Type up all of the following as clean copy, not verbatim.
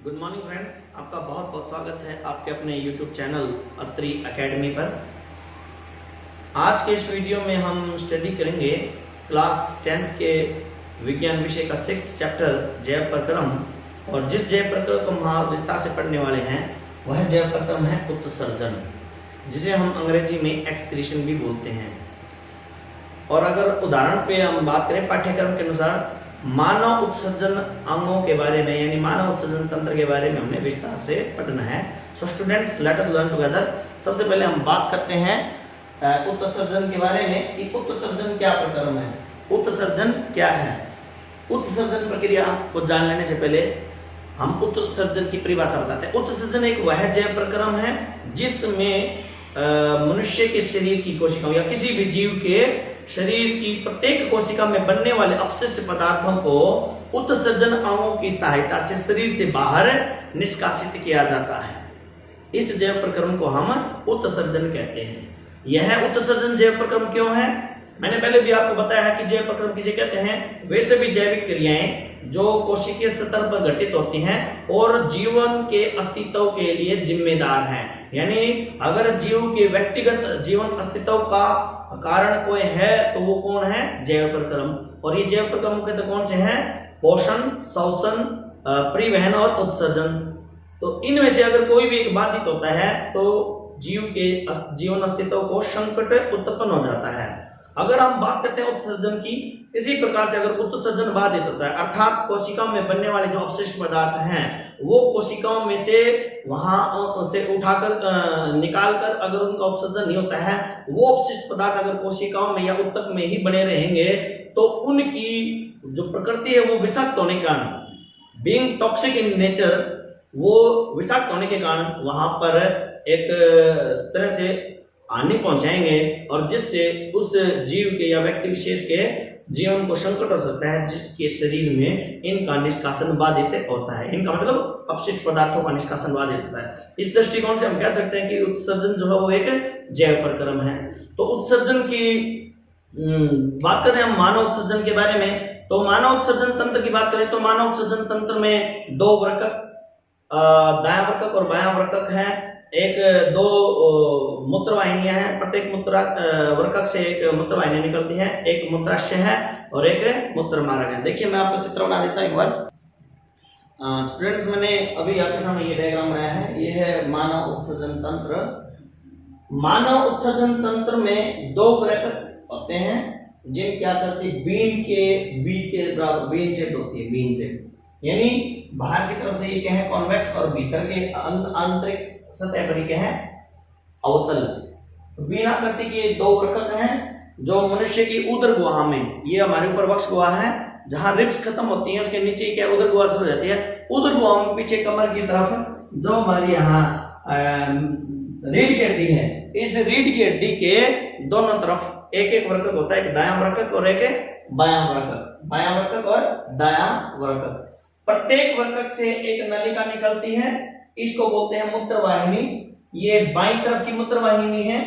Good morning friends, आपका बहुत बहुत स्वागत है आपके अपने यूट्यूब चैनल अत्री एकेडमी पर। आज के इस वीडियो में हम स्टडी करेंगे क्लास 10th के विज्ञान विषय का 6th चैप्टर जैव प्रक्रम। और जिस जैव प्रक्रम को हम विस्तार से पढ़ने वाले हैं वह जैव प्रक्रम है उत्सर्जन, जिसे हम अंग्रेजी में एक्सक्रीशन भी बोलते हैं। और अगर उदाहरण पे हम बात करें पाठ्यक्रम के अनुसार मानव उत्सर्जन अंगों के बारे में, यानी मानव उत्सर्जन तंत्र के बारे में हमने विस्तार से पढ़ना है। So students, let us learn together. सबसे पहले हम बात करते हैं उत्सर्जन के बारे में कि उत्सर्जन क्या प्रक्रम है, उत्सर्जन क्या है। उत्सर्जन प्रक्रिया को जान लेने से पहले हम उत्सर्जन की परिभाषा बताते हैं। उत्सर्जन एक वह जैव प्रक्रम है जिसमें मनुष्य के शरीर की कोशिकाओं या किसी भी जीव के शरीर की प्रत्येक कोशिका में बनने वाले अपशिष्ट पदार्थों को उत्सर्जन अंगों की सहायता से शरीर से बाहर निष्कासित किया जाता है। इस जैव प्रक्रम को हम उत्सर्जन कहते हैं। यह उत्सर्जन जैव प्रक्रम क्यों है, मैंने पहले भी आपको बताया है कि जैव प्रक्रम किसे कहते हैं। वे सभी जैविक क्रियाएं जो कोशिकीय स्तर पर घटित होती हैं और जीवन के अस्तित्व के लिए जिम्मेदार हैं। यानी अगर जीव के व्यक्तिगत जीवन अस्तित्व का कारण कोई है तो वो कौन है, जैव प्रक्रम। और ये जैव प्रक्रम मुख्यतः कौन से हैं, पोषण, श्वसन, परिवहन और उत्सर्जन। तो इनमें से अगर कोई भी एक बाधित होता है तो जीव के जीवन अस्तित्व को संकट उत्पन्न हो जाता है। अगर हम बात करते हैं उत्सर्जन की, किसी प्रकार से अगर उत्सर्जन बाधित होता है, अर्थात कोशिकाओं में बनने वाले जो अपशिष्ट पदार्थ हैं वो कोशिकाओं में से वहां से उठाकर निकालकर अगर उनका उत्सर्जन नहीं होता है, वो अपशिष्ट पदार्थ अगर कोशिकाओं में या ऊतक में ही बने रहेंगे तो उनकी जो प्रकृति है वो विषाक्त होने के कारण, बीइंग टॉक्सिक इन नेचर, वो विषाक्त होने के कारण वहां पर एक तरह से हानि पहुंचाएंगे और जिससे उस जीव के या व्यक्ति विशेष के जीवन को संकट हो सकता है, जिसके शरीर में इनका निष्कासन बाधित होता है। इनका मतलब अपशिष्ट पदार्थों का निष्कासन बाधित होता है। इस दृष्टिकोण से हम कह सकते हैं कि उत्सर्जन जो है वो एक जैव प्रक्रम है। तो उत्सर्जन की बात करें हम मानव उत्सर्जन के बारे में, तो मानव उत्सर्जन तंत्र की बात करें तो मानव उत्सर्जन तंत्र में दो वर्कक, दायां वर्कक और बायां वर्कक है। एक दो मूत्रवाहिनियां हैं, प्रत्येक वर्कक से एक मूत्रवाहिनी निकलती है, एक मूत्राशय है और एक मूत्रमार्ग है। देखिए मैं आपको चित्र बना देता हूं एक बार। स्टूडेंट्स, मैंने अभी आपके सामने ये डायग्राम बनाया है, ये है मानव उत्सर्जन तंत्र। मानव उत्सर्जन तंत्र में दो वर्कक होते हैं जिन क्या करती है, बीन के बीच के बराबर बीन शेप होती है, बीन शेप, यानी बाहर की तरफ से ये क्या है कॉन्वेक्स और भीतर के आंतरिक सतह पर क्या है अवतल। बीन आकृति के दो वर्कक हैं जो मनुष्य की उदर गुहा में, ये हमारे ऊपर वक्ष गुहा है जहां रिब्स खत्म होती हैं, उसके नीचे क्या उदर गुहा शुरू हो जाती है। उदर गुहा में पीछे कमर की तरफ जो हमारी यहाँ रीढ़ की हड्डी है, इस रीढ़ की हड्डी के दोनों तरफ एक एक वर्कक होता है, एक दायां वर्कक और एक बायां वर्कक, बायां वर्कक और दायां वर्कक। प्रत्येक वर्कक से एक नलिका निकलती है, इसको बोलते हैं मूत्रवाहिनी। ये बाईं तरफ की मूत्रवाहिनी है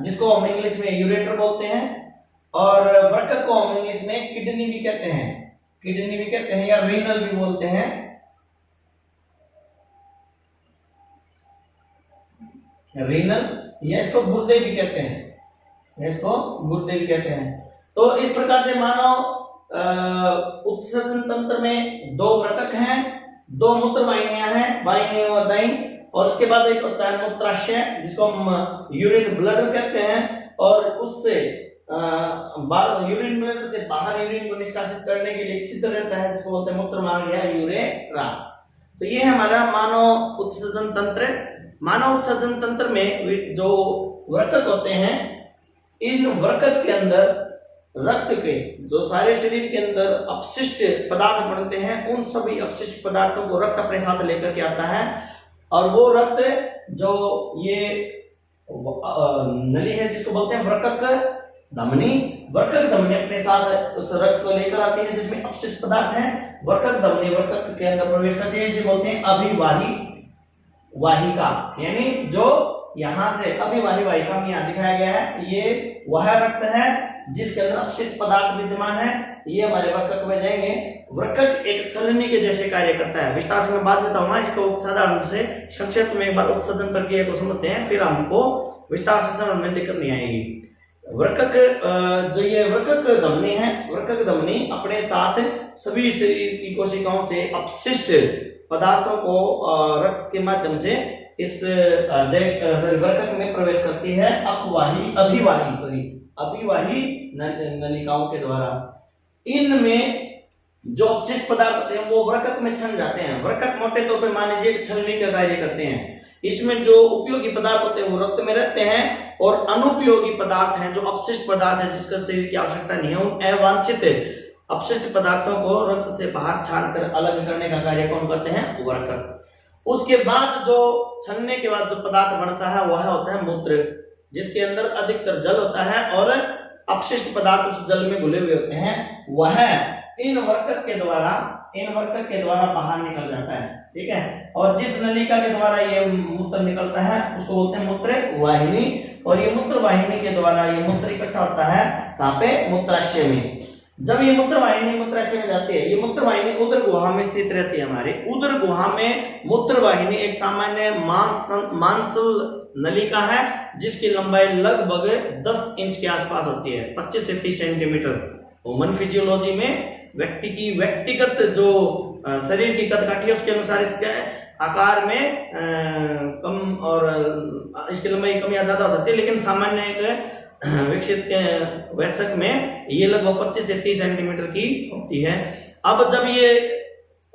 जिसको हम इंग्लिश में यूरेटर बोलते हैं, और वर्कक को हम इंग्लिश में किडनी भी कहते हैं, किडनी भी कहते हैं या रीनल भी बोलते हैं। रीनल या इसको गुर्दे भी कहते हैं, इसको गुर्दे भी कहते हैं। तो इस प्रकार से मानव उत्सर्जन तंत्र में दो वर्कक हैं, दो मूत्रवाहिनियां हैं, बाईं और दाईं, और उसके बाद एक होता है मूत्राशय जिसको हम यूरिन ब्लडर कहते हैं, और उससे यूरिन ब्लडर से बाहर यूरिन को निष्कासित करने के लिए छिद्र रहता है जिसको बोलते हैं मूत्रमार्ग या यूरेट्रा। तो ये है हमारा मानव उत्सर्जन तंत्र। मानव उत्सर्जन तंत्र में जो वर्कक होते हैं, इन वर्कक के अंदर रक्त के जो सारे शरीर के अंदर अपशिष्ट पदार्थ बनते हैं, उन सभी अपशिष्ट पदार्थों को रक्त अपने साथ लेकर के आता है, और वो रक्त जो ये नली है जिसको बोलते हैं वर्कक धमनी, वर्कक धमनी अपने साथ उस रक्त को लेकर आती है जिसमें अपशिष्ट पदार्थ है। वर्कक धमनी वर्कक के अंदर प्रवेश करती है, इसे बोलते हैं अभिवाही वाहिका, यानी जो यहाँ से अभिवाही वाहिका में यहाँ दिखाया गया है, ये वह रक्त है जिसके अंदर अपशिष्ट पदार्थ विद्यमान है, ये हमारे वर्कक में जाएंगे वृक्क एक छलनी के जैसे कार्य करता है। विस्तार से मैं बात देता हूँ ना, इसको साधारण से संक्षेप में एक बार उपसदन प्रक्रिया को समझते हैं, फिर हमको विस्तार से समझ में दिक्कत नहीं आएगी। वृक्क जो ये वृक्क धमनी है, वृक्क धमनी अपने साथ सभी शरीर की कोशिकाओं से अपशिष्ट पदार्थों को रक्त के माध्यम से इस वृक्क में प्रवेश करती है अभिवाही नलिकाओं के द्वारा। इनमें जो अपशिष्ट पदार्थ होते हैं वो वृक्क में छन जाते हैं। वृक्क मोटे तौर पर मान लीजिए छलनी का कार्य करते हैं। इसमें जो उपयोगी पदार्थ होते हैं वो रक्त में रहते हैं, और अनुपयोगी पदार्थ हैं जो अपशिष्ट पदार्थ है जिसका शरीर की आवश्यकता नहीं है, उन अवांछित अपशिष्ट पदार्थों को रक्त से बाहर छानकर अलग करने का कार्य कौन करते हैं? वृक्क। उसके बाद जो छनने के बाद जो पदार्थ बनता है वह होता है मूत्र, जिसके अंदर अधिकतर जल होता है और अपशिष्ट पदार्थ उस जल में घुले हुए होते हैं। वह इन वृक्क के द्वारा बाहर निकल जाता है, ठीक है। और जिस नलिका के द्वारा ये मूत्र निकलता है उसको बोलते हैं मूत्र वाहिनी, और ये मूत्र वाहिनी के द्वारा ये मूत्र इकट्ठा होता है कहां पे? मूत्राशय में। जब ये मूत्र वाहिनी मूत्राशय में जाती है, ये मूत्र वाहिनी उदर गुहा में स्थित रहती है। हमारे उदर गुहा में मूत्र वाहिनी एक सामान्य मांसल नलिका है जिसकी लंबाई लगभग 10 इंच के आसपास होती है, 25 से 30 सेंटीमीटर। ह्यूमन फिजियोलॉजी में व्यक्ति की व्यक्तिगत जो शरीर की कदकाठी है उसके अनुसार इसके आकार में कम और इसकी लंबाई कम या ज्यादा हो सकती है, लेकिन सामान्य एक विकसित वयस्क में ये लगभग 25 से 30 सेंटीमीटर की होती है। अब जब ये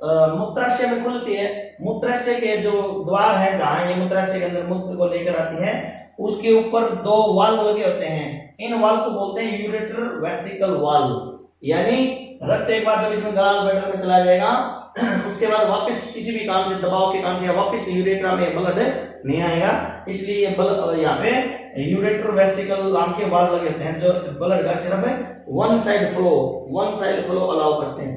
मूत्राशय में खुलती है, मूत्राशय के जो द्वार है जहां ये मूत्राशय के अंदर मूत्र को लेकर आती है, उसके ऊपर 2 वाल्व लगे होते हैं। इन वाल्व को बोलते हैं यूरेटर वेसिकल वाल्व, यानी रक्त एक बार जब इसमें गलाल ब्लैडर में चला जाएगा उसके बाद वापस किसी भी काम से, दबाव के काम से, वापस यूरेट्रा में ब्लड नहीं आएगा, इसलिए ये यहाँ पे यूरेटर वेसिकल नाम के वाल्व लगे होते हैं जो ब्लड का सिर्फ वन साइड फ्लो अलाउ करते हैं,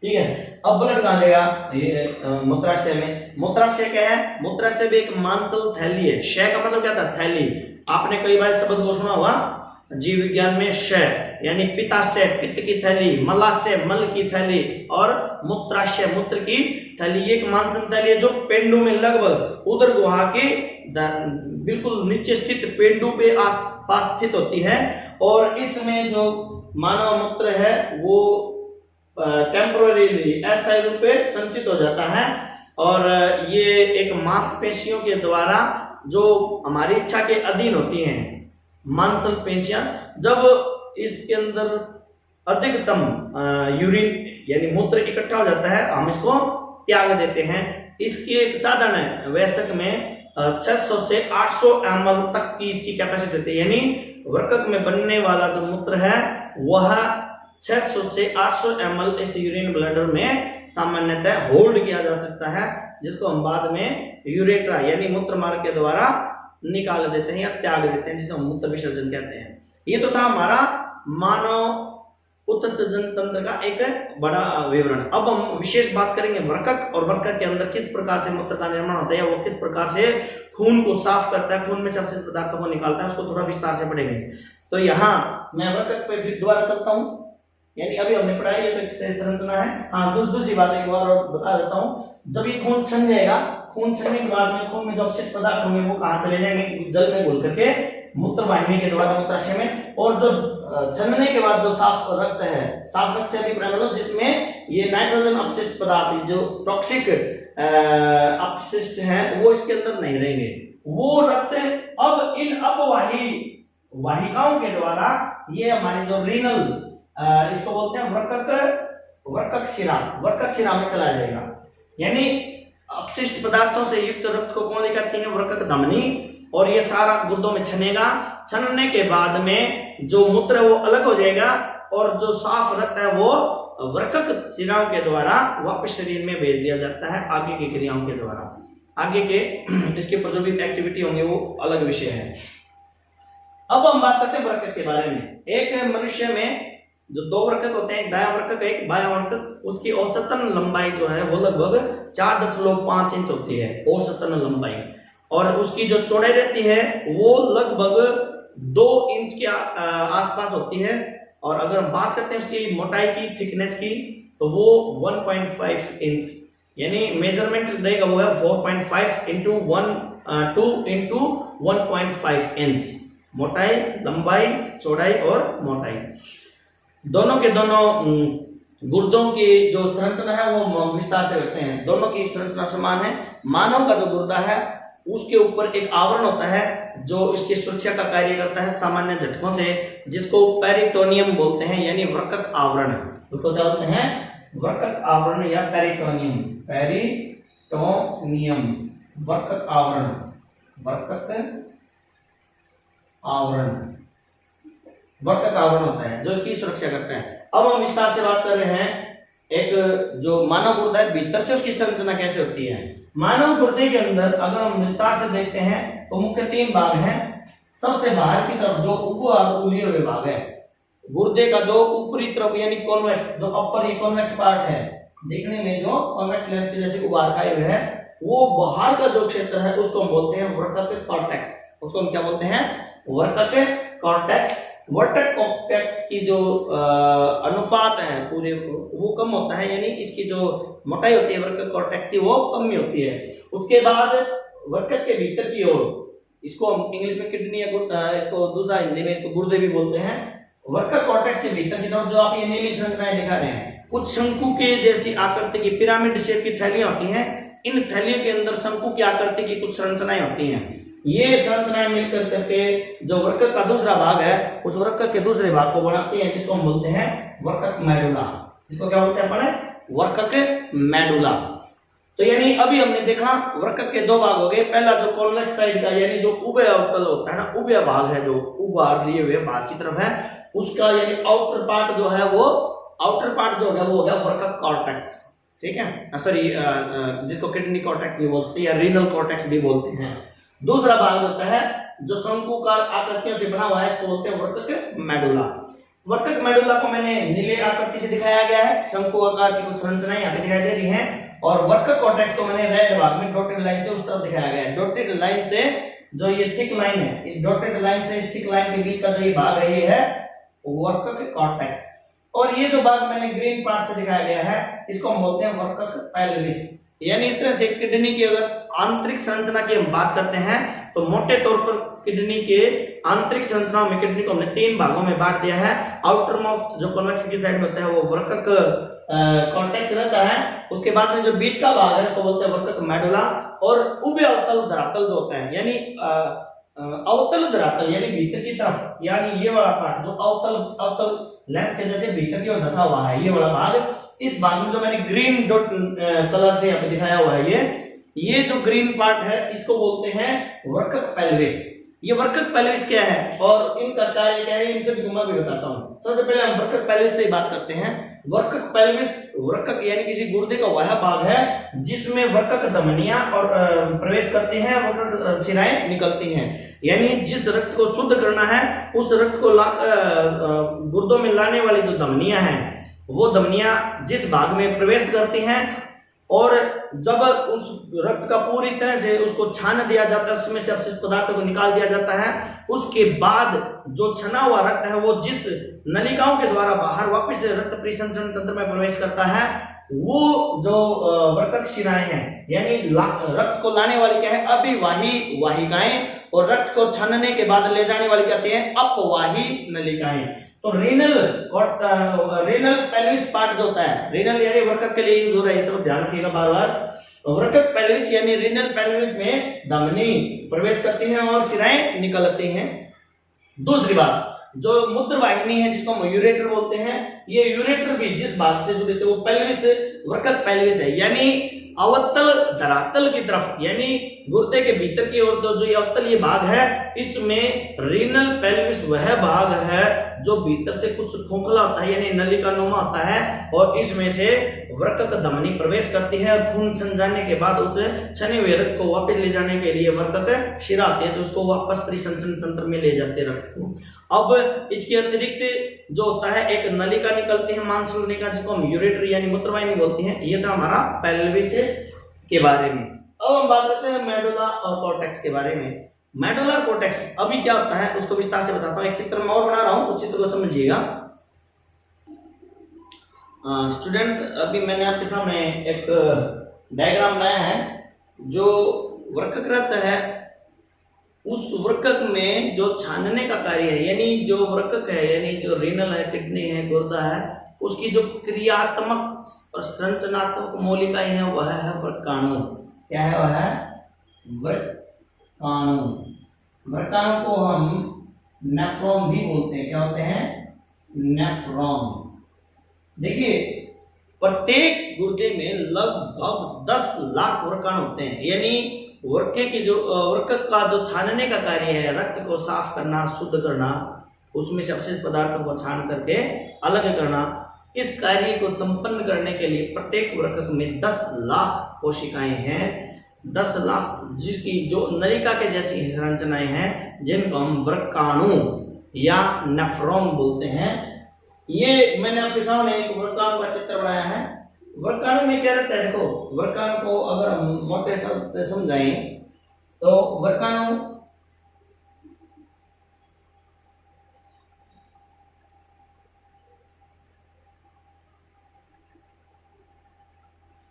ठीक है। अब ब्लड कहां जाएगा? ये मूत्राशय में। मूत्राशय क्या है? मूत्राशय भी एक मांसल थैली है। शय का मतलब क्या था? थैली। आपने कई बार शब्द को सुना होगा जीव विज्ञान में, शय यानी पित्ताशय पित्त की थैली, मलाशय मल की थैली, और मूत्राशय मूत्र की थैली। एक मांसल थैली है जो पेंडु में लगभग उदर गुहा के बिल्कुल नीचे स्थित पेंडु पे आसपास स्थित होती है, और इसमें जो मानव मूत्र है वो टेम्पोररीली अस्थायी रूप से संचित हो जाता है, और ये एक मांसपेशियों के द्वारा जो हमारी इच्छा के अधीन होती हैं, मांसल पेशियां, जब इसके अंदर अधिकतम यूरिन यानी मूत्र इकट्ठा हो जाता है हम इसको त्याग देते हैं। इसकी एक साधारण वयस्क में 600 से 800 ml तक की इसकी कैपेसिटी होती है, यानी वृक्क में बनने वाला जो मूत्र है वह 600 से 800 ml इस यूरिन ब्लैडर में सामान्यतः होल्ड किया जा सकता है, जिसको हम बाद में यूरेट्रा यानी मूत्र मार्ग के द्वारा निकाल देते हैं या त्याग देते हैं, जिसे हम मूत्र विसर्जन कहते हैं। ये तो था हमारा मानव उत्सर्जन तंत्र का एक बड़ा विवरण। अब हम विशेष बात करेंगे वृक्क, और वृक्क के अंदर किस प्रकार से मूत्र का निर्माण होता है, या वो किस प्रकार से खून को साफ करता है, खून में से अपशिष्ट पदार्थों को निकालता है, उसको थोड़ा विस्तार से पढ़ेंगे। तो यहाँ मैं वृक्क पे फिर दोबारा चलता हूँ, यानी अभी हमने पढ़ाई है तो एक संरचना है। हाँ, दूसरी बात एक बार और बता देता हूँ। जब ये खून छन जाएगा, खून छनने के बाद में खून में जो अपशिष्ट पदार्थ होंगे वो कहाँ चले जाएंगे? जल में घुल करके मूत्र वाहिनी के द्वारा मूत्राशय में, और जो छनने के बाद जो साफ रक्त है, साफ रक्त से अभिप्राय मतलब जिसमें ये नाइट्रोजन अपशिष्ट पदार्थ जो टॉक्सिक अपशिष्ट हैं वो इसके अंदर नहीं रहेंगे। वो रक्त अब इन अपवाही वाहिकाओं के द्वारा ये हमारी जो रीनल इसको बोलते हैं वृक्क शिरा में चला जाएगा। यानी अपशिष्ट पदार्थों से युक्त रक्त को कौन कहते हैं? वृक्क धमनी। और ये सारा गुर्दों में छनेगा। छनने के बाद में जो मूत्र है वो अलग हो जाएगा, और जो साफ रक्त है वो वृक्क शिराओं के द्वारा वापस शरीर में भेज दिया जाता है आगे की क्रियाओं के द्वारा। आगे के इसके ऊपर जो भी एक्टिविटी होंगे वो अलग विषय है। अब हम बात करते हैं वृक्क के बारे में। एक मनुष्य में जो 2 वृक्क होते हैं, एक दायां वृक्क एक बायां वृक्क, उसकी औसतन लंबाई जो है वो लगभग 4.5 इंच होती है औसतन लंबाई, और उसकी जो चौड़ाई रहती है वो लगभग 2 इंच के आसपास होती है। और अगर हम बात करते हैं उसकी मोटाई की, थिकनेस की, तो वो 1.5 इंच, यानी मेजरमेंट रहेगा वो है 4.5 इंटू 2 इंटू 1.5 इंच, मोटाई, लंबाई, चौड़ाई और मोटाई। दोनों के दोनों गुर्दों की जो संरचना है वो विस्तार से रखते हैं, दोनों की संरचना समान है। मानव का जो गुर्दा है उसके ऊपर एक आवरण होता है जो इसकी सुरक्षा का कार्य करता है सामान्य झटकों से, जिसको पेरिटोनियम बोलते हैं, यानी वर्कक आवरण। उसको क्या बोलते हैं? वर्कक आवरण या पेरिटोनियम। पेरिटोनियम वर्कक आवरण, वर्कक आवरण, वर्कक आवरण होता है जो इसकी सुरक्षा करता है। अब हम विस्तार से बात कर रहे हैं एक जो मानव गुर्दा है भीतर से उसकी संरचना कैसे होती है। मानव गुर्दे के अंदर अगर हम विस्तार से देखते हैं तो मुख्य 3 भाग हैं। सबसे बाहर की तरफ जो उपरिय विभाग है, गुर्दे का जो ऊपरी तरफ यानी कॉन्वेक्स, जो अपर कॉन्वेक्स पार्ट है, देखने में जो कॉन्वेक्स लेंस के जैसे उभार खाए हुए है, वो बाहर का जो क्षेत्र है उसको हम बोलते हैं वर्कक कॉर्टेक्स। उसको हम क्या बोलते हैं? वर्कक कॉर्टेक्स। वर्कक कॉर्टेक्स की जो अनुपात है पूरे वो कम होता है, यानी इसकी जो मोटाई होती है वर्कक कॉर्टेक्स की वो कम ही होती है। उसके बाद वर्कक के भीतर की ओर, इसको हम इंग्लिश में किडनी या इसको दूसरा हिंदी में इसको गुर्दे भी बोलते हैं। वर्कक कॉर्टेक्स के भीतर की तरफ जो आप ये नीली संरचनाएं दिखा रहे हैं, कुछ शंकु के जैसी आकृति की पिरामिड शेप की थैलियां होती हैं। इन थैलियों के अंदर शंकु की आकृति की कुछ संरचनाएं होती हैं। ये संरचनाएं मिलकर करके जो वर्कक का दूसरा भाग है उस वर्कक के दूसरे भाग को बनाते हैं, जिसको हम बोलते हैं वर्कक मेडुला। इसको क्या बोलते हैं अपन? वर्कक मेडुला। तो यानी अभी हमने देखा वर्कक के 2 भाग हो गए। पहला जो कॉन्वेक्स साइड का यानी जो उभय अवतल होता है ना, उभय भाग है जो उभार लिए हुए भाग की तरफ है, उसका यानी आउटर पार्ट जो है वो, आउटर पार्ट जो है वो हो गया वर्कक कॉर्टेक्स। ठीक है, सॉरी, जिसको किडनी कॉर्टेक्स भी बोलते हैं या रीनल कॉर्टेक्स भी बोलते हैं। दूसरा भाग होता है जो शंकुकार आकृतियों से बना हुआ है, इसको बोलते हैं वर्कक मेडुला। वर्कक मेडुला को मैंने नीले आकृति से दिखाया गया है, शंकु आकार की कुछ संरचनाएं यहाँ पे दिखाई दे रही हैं। और वर्कक कॉर्टेक्स को मैंने रेड भाग में डॉटेड लाइन से उस तरफ दिखाया गया है। डॉटेड लाइन से जो ये थिक लाइन है, इस डॉटेड लाइन से इस थिक लाइन के बीच का जो ये भाग है, ये है वर्कक कॉर्टेक्स। और ये जो भाग मैंने ग्रीन पार्ट से दिखाया गया है, इसको हम बोलते हैं वर्कक पेल्विस। यानी इस तरह से किडनी की अगर आंतरिक संरचना की हम बात करते हैं तो मोटे तौर पर किडनी के आंतरिक संरचनाओं में किडनी को हमने 3 भागों में बांट दिया है। आउटर मोस्ट जो कॉन्वेक्स की साइड में होता है वो वर्कक कॉर्टेक्स रहता है। उसके बाद में जो बीच का भाग है उसको बोलते हैं वर्कक मेडुला। और उभय अवतल धरातल जो होता है, यानी अवतल धरातल यानी भीतर की तरफ, यानी ये वाला पार्ट जो अवतल लेंस के जैसे भीतर की ओर धंसा हुआ है, ये वाला भाग, इस भाग में जो मैंने ग्रीन डॉट कलर से यहाँ पे दिखाया हुआ है, ये जो ग्रीन पार्ट है इसको बोलते हैं वर्कक पेल्विस। ये वर्कक पेल्विस क्या है और इनका कार्य क्या है, इनसे भी मैं भी बताता हूँ। सबसे पहले हम वर्कक पेल्विस से बात करते हैं। वर्कक पेल्विस, वर्कक यानी किसी गुर्दे का वह भाग है जिसमें वर्कक धमनियां और प्रवेश करते हैं, वर्कक शिराएं निकलती हैं। यानी जिस रक्त को शुद्ध करना है उस रक्त को गुर्दों में लाने वाली जो धमनियां हैं, वो धमनियां जिस भाग में प्रवेश करती हैं और जब उस रक्त का पूरी तरह से उसको छान दिया जाता है, उसमें से अपशिष्ट पदार्थों को निकाल दिया जाता है, उसके बाद जो छना हुआ रक्त है वो जिस नलिकाओं के द्वारा बाहर वापस रक्त परिसंचरण तंत्र में प्रवेश करता है, वो जो वर्कक शिराएं हैं, यानी रक्त को लाने वाली क्या है, अभिवाही वाहिकाएं, और रक्त को छानने के बाद ले जाने वाली कहते हैं अपवाही नलिकाएं। तो रेनल पेल्विस पार्ट जो होता है, रेनल यानी वर्कक के लिए यूज हो रहा है, सब ध्यान रखिएगा बार बार। वर्कक पेल्विस यानी रेनल पेल्विस में धमनी प्रवेश करती है और शिराएं निकलती हैं। दूसरी बात, जो मूत्र वाहिनी है जिसको हम यूरेटर बोलते हैं, ये यूरेटर भी जिस भाग से जुड़े थे वो पेल्विस, वर्कक पेल्विस है, यानी अवतल धरातल की तरफ, यानी गुर्दे के भीतर की ओर जो ये अवतल ये भाग है, इसमें रीनल पेल्विस वह भाग है जो भीतर से कुछ खोखला होता है, यानी नलिका नुमा होता है, और इसमें से वर्कक धमनी प्रवेश करती है और खून सन जाने के बाद उस छने हुए रक्त को वापस ले जाने के लिए वर्कक शिरा आती है, तो उसको वापस परिसंचरण तंत्र में ले जाते हैं रक्त को। अब इसके अतिरिक्त जो होता है एक नलिका निकलती है मांस नलिका, जिसको हम यूरेटर यानी मूत्रवाहिनी बोलती हैं। ये था हमारा पेल्विस के बारे में। अब हम बात करते हैं मेडुला और कॉर्टेक्स के बारे में। मेडुला और कॉर्टेक्स अभी क्या होता है उसको विस्तार से बताता हूँ। एक चित्र में और बना रहा हूँ, उस चित्र को समझिएगा। स्टूडेंट्स, अभी मैंने आपके सामने एक डायग्राम बनाया है। जो वर्कक रहता है उस वर्कक में जो छानने का कार्य है, यानी जो वर्कक है, यानी जो रीनल है, किडनी है, गुर्दा है, उसकी जो क्रियात्मक और संरचनात्मक मौलिकाएं हैं वह है वर्काणु। क्या है? वह है वर्काणु। वर्काणु को हम नेफ्रॉन भी बोलते हैं। क्या होते हैं? नेफ्रॉन। देखिए, प्रत्येक गुर्दे में लगभग 10 लाख वर्काणु होते हैं। यानी वर्कक का जो छानने का कार्य है, रक्त को साफ करना, शुद्ध करना, उसमें से अपशिष्ट पदार्थों को छान करके अलग करना, इस कार्य को संपन्न करने के लिए प्रत्येक वर्कक में 10 लाख कोशिकाएं हैं। 10 लाख, जिसकी जो नलिका के जैसी संरचनाएं हैं, जिनको हम वर्काणु या नेफ्रॉन बोलते हैं। ये मैंने आपके सामने एक वर्काणु का चित्र बनाया है। वर्काणु में क्या रहता है? देखो, वर्काणु को अगर हम मोटे शब्द से समझाएं तो वर्काणु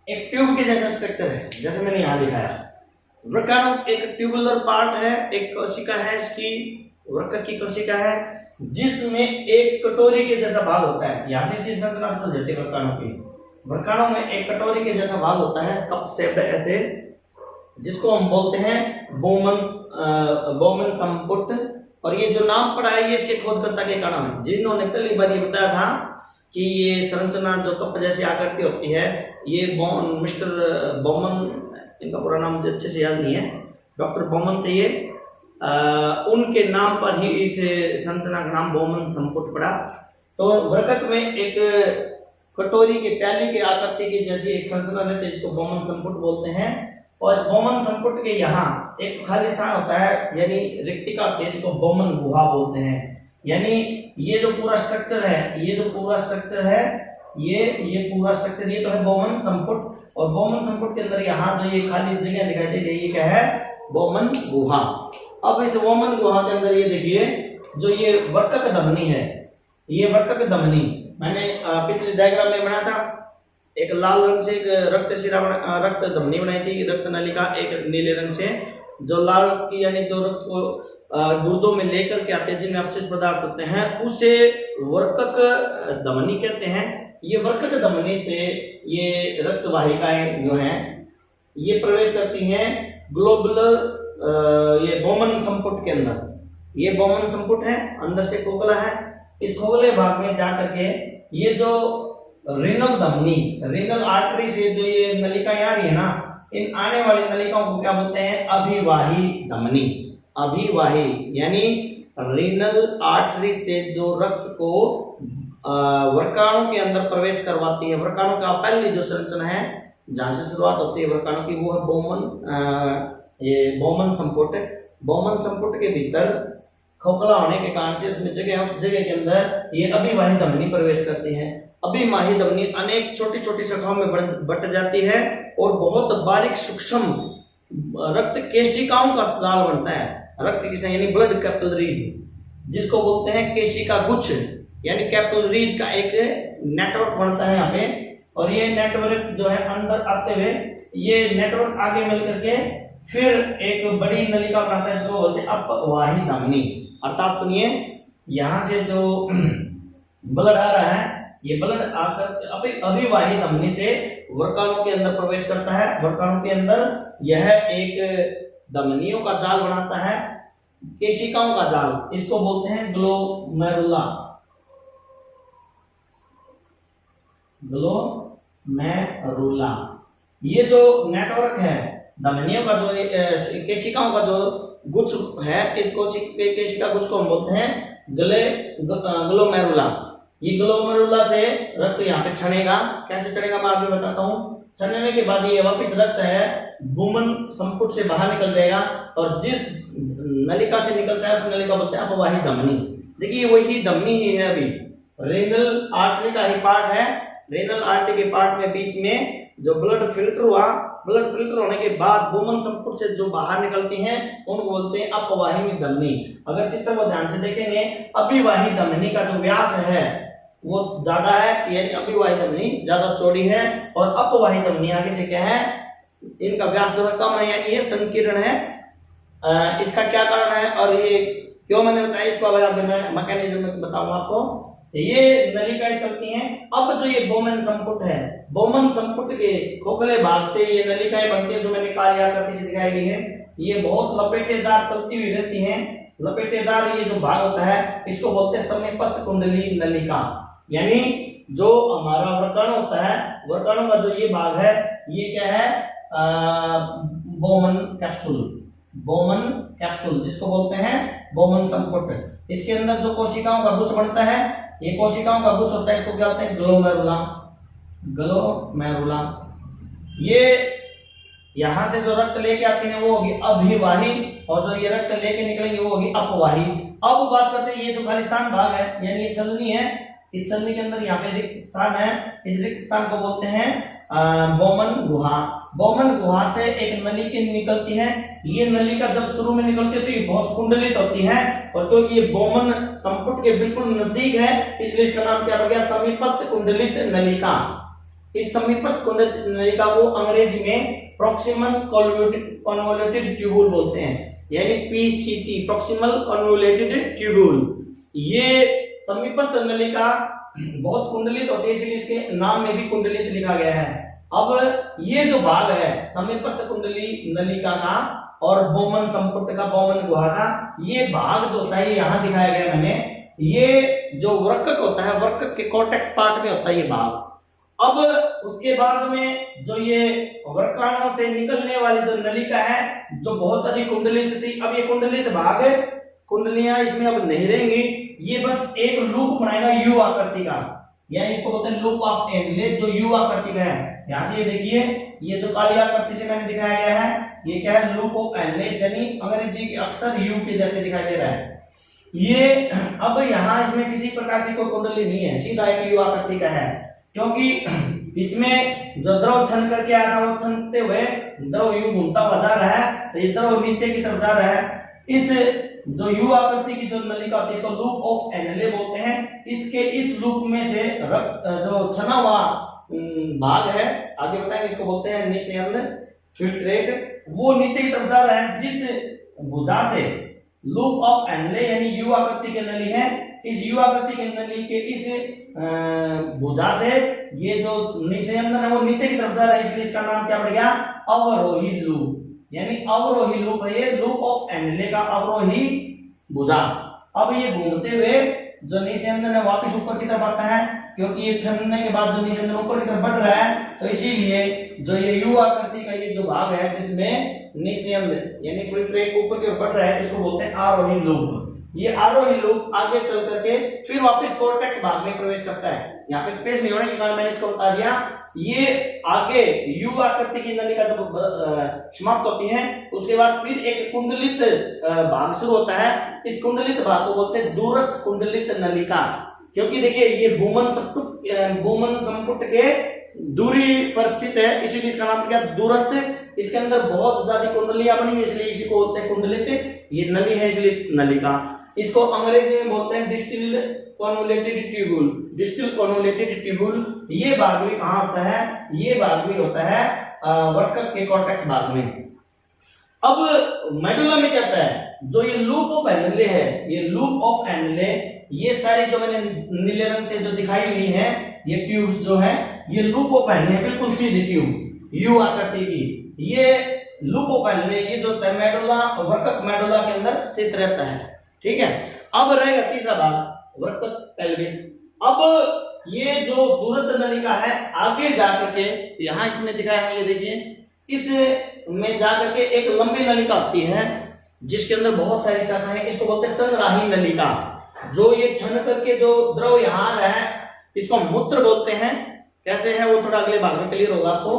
एक ट्यूब के जैसा स्ट्रक्चर है, जैसे मैंने यहां दिखाया। वर्काणु एक ट्यूबुलर पार्ट है, एक कोशिका है इसकी, वर्कक की कोशिका है, जिसमें एक कटोरी के जैसा भाग होता है। यहां से इसकी संरचना समझ जाती है वर्काणु की। वर्काणु में एक कटोरी के जैसा भाग होता है, कप शेप्ड ऐसे, जिसको हम बोलते हैं बोमन संपुट। और ये जो नाम पड़ा है, ये इसके खोजकर्ता के कारण है, जिन्होंने पहली बार ये बताया था कि ये संरचना जो कप जैसी आकृति होती है, ये मिस्टर बोमन, इनका पूरा नाम मुझे अच्छे से याद नहीं है, डॉक्टर बोमन थे ये। उनके नाम पर ही इस संरचना का नाम बोमन संपुट पड़ा। तो वर्कक में एक कटोरी के प्याली के आकृति की जैसी एक संरचना रहती है, जिसको बोमन संपुट बोलते हैं। और इस बोमन संपुट के यहाँ एक खाली स्थान होता है, यानी रिक्तिका होती है, जिसको बोमन गुहा बोलते हैं। यानी ये जो पूरा स्ट्रक्चर है, ये जो पूरा स्ट्रक्चर है, ये पूरा स्ट्रक्चर, ये तो है बोमन संपुट। और बोमन संपुट के अंदर यहाँ जो ये खाली जगह दिखाई दे रही है, ये क्या है? बोमन गुहा। अब इस बोमन गुहा के अंदर ये देखिए, जो ये वर्कक धमनी है, ये वर्कक धमनी मैंने पिछले डायग्राम में बनाया था। एक लाल रंग से एक रक्त धमनी बनाई थी, रक्त नलिका, एक नीले रंग से। जो लाल की यानी जो रक्त को गुर्दों में लेकर के आते हैं, जिनमें अपशिष्ट पदार्थ होते हैं, उसे वर्कक धमनी कहते हैं। ये वर्कक धमनी से ये रक्त वाहिकाएं जो हैं, ये प्रवेश करती हैं ग्लोबुलर ये बोमन संपुट के अंदर। ये बोमन संपुट है, अंदर से खोखला है। इस खोखले भाग में जाकर के ये जो रीनल धमनी, रीनल आर्टरी से जो ये नलिकाएं आ रही है ना, इन आने वाली नलिकाओं को क्या बोलते हैं? अभिवाही धमनी। अभिवाही यानी रीनल आर्टरी से जो रक्त को वर्काणु के अंदर प्रवेश करवाती है। वर्काणु का पहली जो संरचना है, जहां से शुरुआत होती है वर्काणु की, वो है बोमन संपुट। बोमन संपुट के भीतर खोखला होने के कारण से उसमें जगह, उस जगह के अंदर ये अभिवाही धमनी प्रवेश करती है। अभिवाही धमनी अनेक छोटी छोटी शाखाओं में बट जाती है और बहुत बारीक सूक्ष्म रक्त केशिकाओं का जाल बनता है। रक्त की यानी ब्लड कैपिलरीज, जिसको बोलते हैं केशिका गुच्छ, यानी कैपिलरीज का एक नेटवर्क बनता है यहाँ पे। और ये नेटवर्क जो है अंदर आते हुए, ये नेटवर्क आगे मिल करके फिर एक बड़ी नलिका बनाता है, इसको बोलते हैं अपवाही धमनी। अर्थात सुनिए, यहाँ से जो ब्लड आ रहा है, ये ब्लड आकर अभिवाही धमनी से वर्काणु के अंदर प्रवेश करता है। वर्काणु के अंदर यह एक धमनियों का जाल बनाता है, केशिकाओं का जाल, इसको बोलते हैं ग्लोमेरुला। ग्लोमेरुला ये जो नेटवर्क है धमनियों का, जो केशिकाओं का जो गुच्छ है, इसको केशिका गुच्छ को हम बोलते हैं ग्लोमेरुला। ये ग्लोमेरुला से रक्त यहाँ पे छनेगा। कैसे छनेगा मैं आपको बताता हूँ। छनने के बाद ये वापस रक्त है बोमन संपुट से बाहर निकल जाएगा, और जिस नलिका से निकलता है उस नलिका बोलते हैं अपवाही धमनी। देखिए वही धमनी ही है, अभी रेनल आर्टरी का ही पार्ट है। रेनल आर्टरी के पार्ट में बीच में जो ब्लड फिल्टर हुआ, ब्लड फिल्टर होने के बाद बोमन संपुट से जो बाहर निकलती हैं उनको बोलते हैं अपवाही धमनी। अगर चित्र को ध्यान से देखेंगे, अभिवाही धमनी का जो व्यास है वो ज्यादा है, यानी अभिवाही धमनी ज्यादा चौड़ी है, और अपवाही धमनी आगे से क्या है, इनका व्यास थोड़ा कम है, यानी ये संकीर्ण है। इसका क्या कारण है और ये क्यों मैंने बताया, इसको अब मैं मैकेनिज्म में बताऊंगा आपको। ये नलिकाएं चलती हैं। अब जो ये बोमन संपुट है, बोमन संपुट के खोखले भाग से ये नलिकाएं बनती है, जो मैंने कार्याकृति से दिखाई गई है। ये बहुत लपेटेदार चलती हुई रहती हैं। लपेटेदार ये जो भाग होता है इसको बोलते हैं समीपस्थ कुंडली नलिका, यानी जो हमारा वर्कण होता है, वर्कणों का जो ये भाग है ये क्या है, बोमन कैप्सूल, बोमन कैप्सूल जिसको बोलते हैं बोमन संपुट। इसके अंदर जो कोशिकाओं का गुच्छ बनता है, ये कोशिकाओं का गुच्छ होता है, इसको क्या होता है, ग्लोमेरुला, ग्लोमेरुला। ये यहां से जो रक्त लेके आते हैं वो होगी अभिवाही, और जो ये रक्त लेके निकलेंगे वो होगी अपवाही। अब बात करते हैं ये जो खालिस्तान भाग है, यानी ये छलनी है, इस छलनी के अंदर यहाँ पे रिक्त स्थान है, इस रिक्त स्थान को बोलते हैं बोमन गुहा। बोमन गुहा से एक नलिका निकलती है। ये नलिका जब शुरू में निकलती है तो ये बहुत कुंडलित होती है, और क्योंकि ये बोमन संपुट के बिल्कुल नजदीक है इसलिए इसका नाम क्या पड़ गया, समीपस्थ कुंडलित नलिका। इस समीपस्थ कुंडलित नलिका को अंग्रेजी में प्रॉक्सिमल कन्वोल्यूटेड ट्यूबुल बोलते हैं, यानी पीसीटी, प्रॉक्सिमल कन्वोल्यूटेड ट्यूबुल। ये समीपस्थ नलिका बहुत कुंडलित होती है, इसलिए इसके नाम में भी कुंडलित लिखा गया है। अब ये जो भाग है समीपस्थ कुंडली नलिका का और बोमन संपुट का, बोमन गुहा का, ये भाग जो होता है यहाँ दिखाया गया मैंने, ये जो वृक्क होता है, वृक्क के कॉर्टेक्स पार्ट में होता है ये भाग। अब उसके बाद में जो ये वृक्काणुओं से निकलने वाली जो नलिका है जो बहुत अधिक कुंडलित थी, अब ये कुंडलित भाग, कुंडलियां इसमें अब नहीं रहेंगी, ये बस एक लूप बनाएगा यू आकृति का, यानी इसको बोलते हैं लूप ऑफ एनले, जो यू आकृति का है। यहाँ से ये देखिए, ये जो काली आकृति से मैंने दिखाया गया है ये क्या है, लूप ऑफ एनले, यानी अंग्रेजी के अक्षर यू के जैसे दिखाई दे रहा है ये। अब यहाँ इसमें किसी प्रकार की कोई कुंडली नहीं है, सीधा एक यू आकृति का है, क्योंकि इसमें जो द्रव छन करके आया था वो छनते हुए द्रव यू घूमता हुआ जा रहा है, तो ये द्रव नीचे की तरफ जा रहा है। इस जो यू आकृति की जो नलिका होती है इसको लूप ऑफ एनले बोलते हैं। इसके इस लूप में से रक्त जो छना हुआ भाग है, आगे बताएंगे, इसको बोलते हैं निषेध फिल्ट्रेट, वो नीचे की तरफ जा रहा है। जिस भुजा से लूप ऑफ एनले यानी यू आकृति की नली है, इस यू आकृति की नली के इस भुजा से ये जो निषेधन है वो नीचे की तरफ जा रहा है, इसलिए इसका नाम क्या पड़ गया, अवरोही लूप, यानी अवरोही लूप है ये, लूप ऑफ एनले का अवरोही भुजा। अब ये घूमते हुए जो निषेधन है वापस ऊपर की तरफ आता है, क्योंकि ये छनने के बाद जो निषेधन ऊपर की तरफ बढ़ रहा है, तो इसीलिए जो ये यू आकृति का ये जो भाग है जिसमें निषेधन यानी फिल्ट्रेट ऊपर की ओर बढ़ रहा है, इसको बोलते हैं आरोही लूप। ये आरोही लूप आगे चल करके फिर वापस कॉर्टेक्स भाग में प्रवेश करता है। यहाँ पे स्पेस नहीं होने के कारण मैंने इसको बता दिया। ये आगे यू आकृति की नलिका जब समाप्त होती है उसके बाद फिर एक कुंडलित भाग शुरू होता है। इस कुंडलित भाग को बोलते हैं दूरस्थ कुंडलित नलिका, क्योंकि देखिए ये बोमन संपुट के दूरी पर स्थित है, इसीलिए इसका नाम क्या, दूरस्थ। इसके अंदर बहुत ज्यादा कुंडलियां बनी है इसलिए इसी को बोलते हैं कुंडलित। ये नली है इसलिए नलिका। इसको अंग्रेजी में बोलते हैं distil convoluted tubule, distil convoluted tubule. ये भाग भी कहां होता है, ये भाग भी होता है वर्क के कॉर्टेक्स भाग में। अब मेडुला में क्या होता है, जो ये लूप ऑफ एनले है, ये लूप ऑफ एनले, ये सारी जो मैंने नीले रंग से जो दिखाई हुई है ये ट्यूब्स जो है, ये लूप ऑफ एनले बिल्कुल सीधी ट्यूब यू आकृति की, ये लूप ऑफ एनले ये जो मेडुला वर्क मेडुला के अंदर स्थित रहता है। ठीक है, अब रहेगा तीसरा भाग वर्क पेल्विस। अब ये जो दूरस्थ नलिका है आगे जाकर के यहां इसमें दिखाया है, ये देखिए, इस में जाकर के एक लंबी नलिका होती है जिसके अंदर बहुत सारी शाखाएं, इसको बोलते हैं संग्राही नलिका। जो ये छन करके जो द्रव यहाँ आ रहा है इसको मूत्र बोलते हैं। कैसे है वो थोड़ा अगले भाग में क्लियर होगा आपको।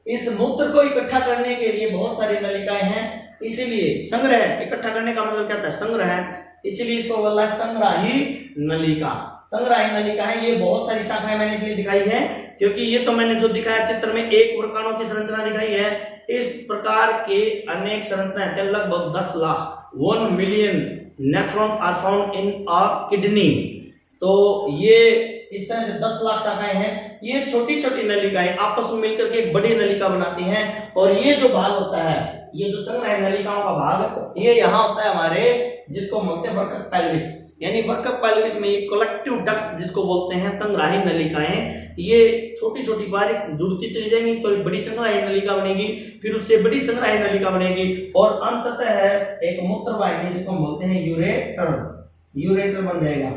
इस मूत्र को इकट्ठा करने के लिए बहुत सारी नलिकाएं हैं, इसीलिए संग्रह, इकट्ठा करने का मतलब क्या होता है, संग्रह, इसीलिए इसको बोला है संग्राही नलिका। संग्राही नलिका है, ये बहुत सारी शाखाएं मैंने इसलिए दिखाई है क्योंकि ये तो मैंने जो दिखाया चित्र में एक वर्काणु की संरचना दिखाई है, इस प्रकार के अनेक संरचनाएं लगभग 10 lakh 1 million nephrons are found in a kidney. तो ये इस तरह से 10 लाख शाखाएं हैं। ये छोटी छोटी नलिकाएं आपस में मिलकर के एक बड़ी नलिका बनाती हैं। और ये जो भाग होता है, ये जो संग्राही नलिकाओं का भाग, ये यहाँ होता है हमारे, जिसको बोलते हैं वर्कक पेल्विस। यानी वर्कक पेल्विस में ये कलेक्टिव डक्ट्स जिसको बोलते हैं संग्राही नलिकाएं, ये छोटी छोटी बारीक जुड़ती चली जाएंगी तो एक बड़ी संग्राही नलिका बनेगी, फिर उससे बड़ी संग्राही नलिका बनेगी और अंततः है एक मूत्र वाहिनी जिसको बोलते हैं यूरेटर। यूरेटर बन जाएगा,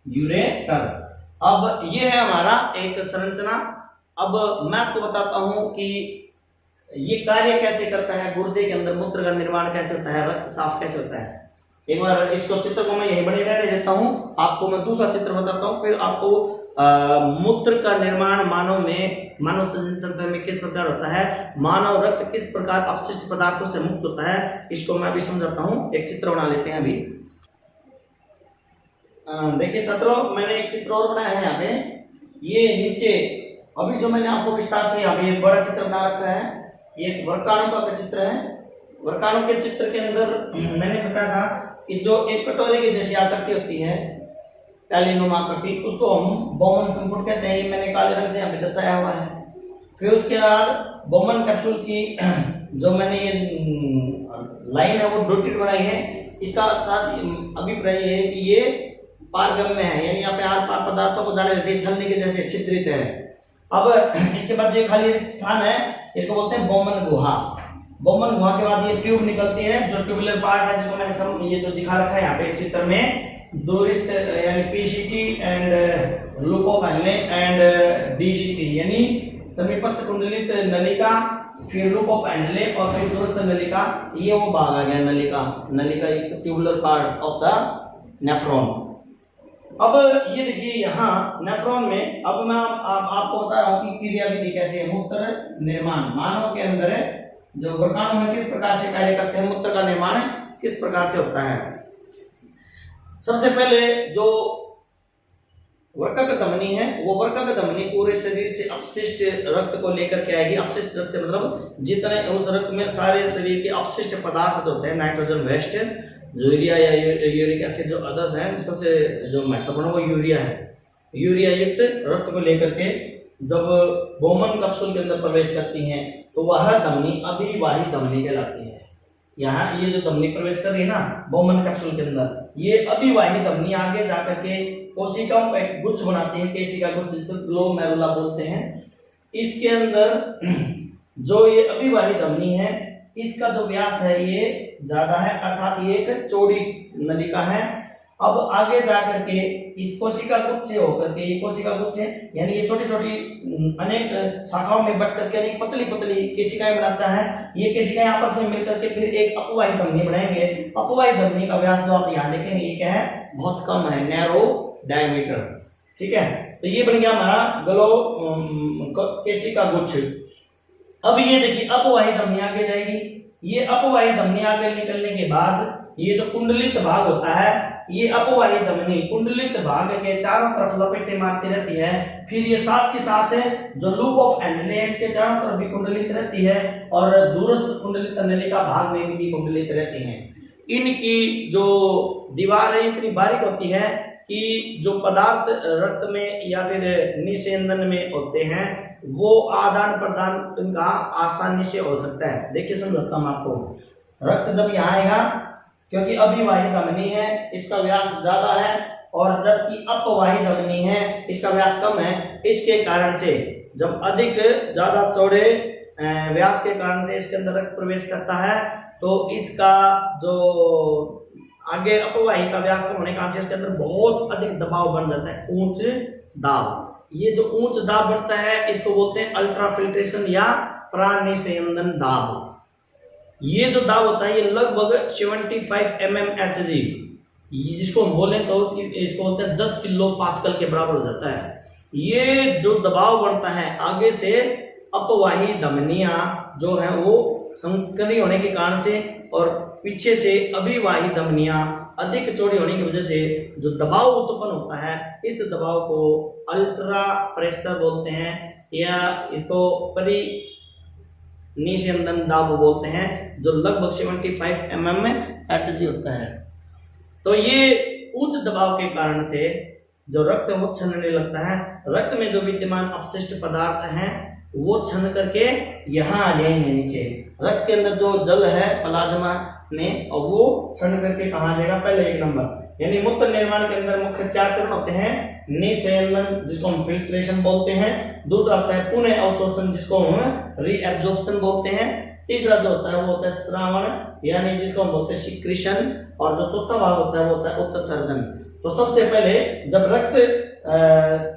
यूरेटर। अब ये है हमारा एक संरचना। अब मैं आपको बताता हूं कि ये कार्य कैसे करता है, गुर्दे के अंदर मूत्र का निर्माण कैसे होता है, रक्त साफ कैसे होता है। एक बार इसको चित्र को मैं यही बने रहने देता हूं, आपको मैं दूसरा चित्र बताता हूं, फिर आपको मूत्र का निर्माण मानव शरीर तंत्र में किस प्रकार होता है, मानव रक्त किस प्रकार अपशिष्ट पदार्थों से मुक्त होता है, इसको मैं भी समझाता हूं। एक चित्र बना लेते हैं अभी। देखिए छात्रों, मैंने एक चित्र और बनाया है यहाँ पे। ये नीचे अभी जो मैंने आपको विस्तार से यहाँ पे एक बड़ा चित्र बना रखा है, ये एक वर्काणु का चित्र है। वर्काणु के चित्र के अंदर मैंने बताया था कि जो एक कटोरे की जैसी आकृति होती है, कैलिनुमा आकृति, उसको हम बोमन संपुट कहते हैं। ये मैंने काले रंग से यहाँ पे दर्शाया हुआ है। फिर उसके बाद बोमन कैप्सूल की जो मैंने ये लाइन है वो डॉटेड बनाई है। इसका साथ अभिप्राय है कि ये पारगम्य है, यानी यहाँ पे आर पार पदार्थों को जाने देती है, छलनी के जैसे छिद्रित है। अब इसके बाद जो खाली स्थान है इसको बोलते हैं बोमन गुहा। बोमन गुहा के बाद ये ट्यूब निकलती है, जो ट्यूबुलर पार्ट है जिसको मैंने ये जो दिखा रखा है यहाँ पे इस चित्र में, दूरिस्ट यानी पीसीटी एंड लूकोफाइले एंड डीसीटी, यानी समीपस्थ कुंडलित नलिका, फिर लूकोफाइले और फिर दूरस्थ नलिका। ये वो भाग आ गया नलिका एक tubular part of the nephron. अब ये देखिए यहाँ नेफ्रॉन में, अब मैं आपको बता रहा हूँ कि क्रिया विधि कैसे है। मूत्र निर्माण मानव के अंदर है, जो वर्काणु है किस प्रकार से कार्य करते हैं, मूत्र का निर्माण किस प्रकार से होता है। सबसे पहले जो वर्कक धमनी है, वो वर्कक धमनी पूरे शरीर से अपशिष्ट रक्त को लेकर के आएगी। अपशिष्ट रक्त से मतलब जितने उस रक्त में सारे शरीर के अपशिष्ट पदार्थ होते हैं, नाइट्रोजन वेस्ट, यूरिया या यूरिक एसिड, जो अदर्स हैं, सबसे जो महत्वपूर्ण वो यूरिया है। यूरिया युक्त रक्त को लेकर के जब बोमन कैप्सूल के अंदर प्रवेश करती हैं तो वह धमनी अभिवाही धमनी कहलाती है। यहाँ ये जो धमनी प्रवेश कर रही है ना बोमन कैप्सूल के अंदर, ये अभिवाही धमनी आगे जाकर के कोशिकाओं का एक गुच्छ बनाती है, केशिका गुच्छ जिसे ग्लोमेरुला बोलते हैं। इसके अंदर जो ये अभिवाही धमनी है, इसका जो व्यास है ये ज्यादा है, अर्थात ये एक चौड़ी नलिका है। अब आगे जाकर के इस कोशिका गुच्छ से होकर के, ये कोशिका गुच्छ है यानी ये छोटी छोटी अनेक शाखाओं में बट करके अनेक पतली पतली केशिकाएं बनाता है। ये केशिकाएं आपस में मिलकर के फिर एक अपवाही धमनी बनाएंगे। अपवाही धमनी का व्यास जो आप यहाँ देखेंगे ये क्या है, बहुत कम है, नैरो डायमीटर। ठीक है, तो ये बन गया हमारा केशिका गुच्छ। अब ये देखिए अपवाही धमनी आगे जाएगी। ये अपवाही धमनी आगे निकलने के बाद ये जो कुंडलित भाग होता है, ये अपवाही धमनी कुंडलित भाग के चारों तरफ लपेटे मारती रहती है। फिर ये साथ के साथ जो लूप ऑफ एनले इसके चारों तरफ भी कुंडलित रहती है और दूरस्थ कुंडलित नलिका भाग में भी कुंडलित रहती हैं। इनकी जो दीवार है इतनी बारीक होती है कि जो पदार्थ रक्त में या फिर निषेधन में होते हैं वो आदान प्रदान इनका आसानी से हो सकता है। देखिए समझाता हूं आपको। रक्त जब यहाँ आएगा, क्योंकि अभिवाही धमनी है इसका व्यास ज्यादा है और जबकि अपवाही धमनी है इसका व्यास कम है, इसके कारण से जब अधिक ज्यादा चौड़े व्यास के कारण से इसके अंदर रक्त प्रवेश करता है तो इसका जो आगे अपवाही का व्यास कम होने के कारण से इसके अंदर बहुत अधिक दबाव बन जाता है, उच्च दाब। ये जो उच्च दाब बनता है इसको बोलते हैं अल्ट्राफिल्ट्रेशन या प्राणनिषेधन दाब। ये जो दाब होता है ये लगभग 75 mmHg, जिसको हम बोले तो इसको बोलते हैं 10 किलो पास्कल के बराबर हो जाता है। ये जो दबाव बढ़ता है आगे से अपवाही धमनियां जो है वो संकरी होने के कारण से और पीछे से अभिवाही धमनियां अधिक चौड़ी होने की वजह से जो दबाव उत्पन्न होता है, इस दबाव को अल्ट्रा प्रेशर बोलते हैं या इसको परिनिषेधन दाब बोलते हैं, जो लगभग 75 mmHg होता है। तो ये उच्च दबाव के कारण से जो रक्त है वो छनने लगता है। रक्त में जो विद्यमान अपशिष्ट पदार्थ हैं वो छन करके यहाँ आ जाएंगे नीचे। रक्त के अंदर जो जल है प्लाज्मा में, और वो छन करके कहाँ आ जाएगा, पहले 1 नंबर। यानी मूत्र निर्माण के अंदर मुख्य 4 चरण होते हैं। निःसंयन जिसको हम फिल्ट्रेशन बोलते हैं, दूसरा होता है पुनः अवशोषण जिसको हम रीएब्जॉर्प्शन बोलते हैं, तीसरा जो होता है वो होता है श्रावण यानी जिसको हम बोलते हैं सिक्रीशन, और जो चौथा भाग होता है वो होता है उत्सर्जन। तो सबसे पहले जब रक्त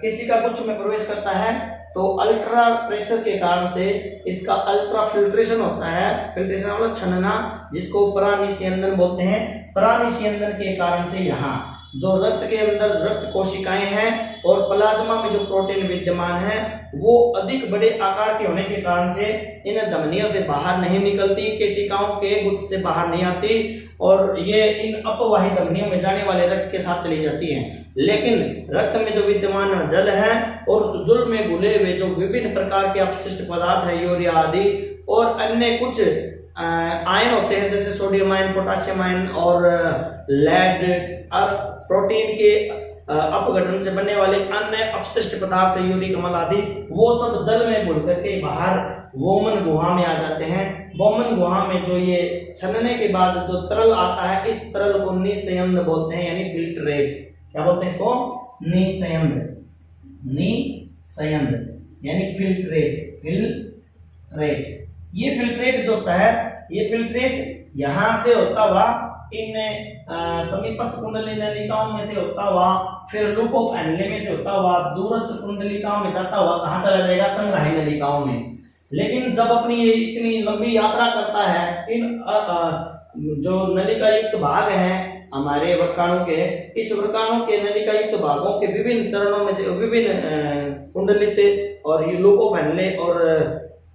केशिका गुच्छ में प्रवेश करता है तो अल्ट्रा प्रेशर के कारण से इसका अल्ट्रा फिल्ट्रेशन होता है। फिल्ट्रेशन मतलब छनना, जिसको परानिस्यंदन बोलते हैं। परानिस्यंदन के कारण से यहाँ जो रक्त के अंदर रक्त कोशिकाएं हैं और प्लाज्मा में जो प्रोटीन विद्यमान है वो अधिक बड़े आकार के होने के कारण से इन धमनियों से बाहर नहीं निकलती, केशिकाओं के गुच्छ से बाहर नहीं आती, और ये इन अपवाही धमनियों में जाने वाले रक्त के साथ चली जाती हैं। लेकिन रक्त में जो विद्यमान जल है और उस जल में घुले हुए जो विभिन्न प्रकार के अपशिष्ट पदार्थ है, यूरिया आदि और अन्य कुछ आयन होते हैं जैसे सोडियम आयन, पोटाशियम आयन और लेड और प्रोटीन के अपघटन से बनने वाले अन्य अपशिष्ट पदार्थ यूरिक अम्ल आदि, वो सब जल में घुल करके बाहर वोमन गुहा में आ जाते हैं। वोमन गुहा में जो ये छनने के बाद जो तरल आता है, इस तरल को निःसंयन बोलते हैं, यानी फिल्ट्रेट। क्या बोलते हैं इसको? निःसंयन, निःसंयन यानी फिल्ट्रेट। फिल्ट्रेट, ये फिल्ट्रेट जो होता है, ये फिल्ट्रेट यहाँ से होता हुआ इन समीपस्थ कुंडली नलिकाओं में से होता हुआ, फिर लूप ऑफ एनले में से होता हुआ दूरस्थ कुंडलिकाओं में जाता हुआ कहाँ चला जाएगा? संग्राही नलिकाओं में। लेकिन जब अपनी ये इतनी लंबी यात्रा करता है, इन जो नलिका युक्त भाग हैं हमारे वृक्काणु के, इस वृक्काणु के नलिका युक्त भागों के विभिन्न चरणों में से विभिन्न कुंडलित और ये लूप ऑफ एनले और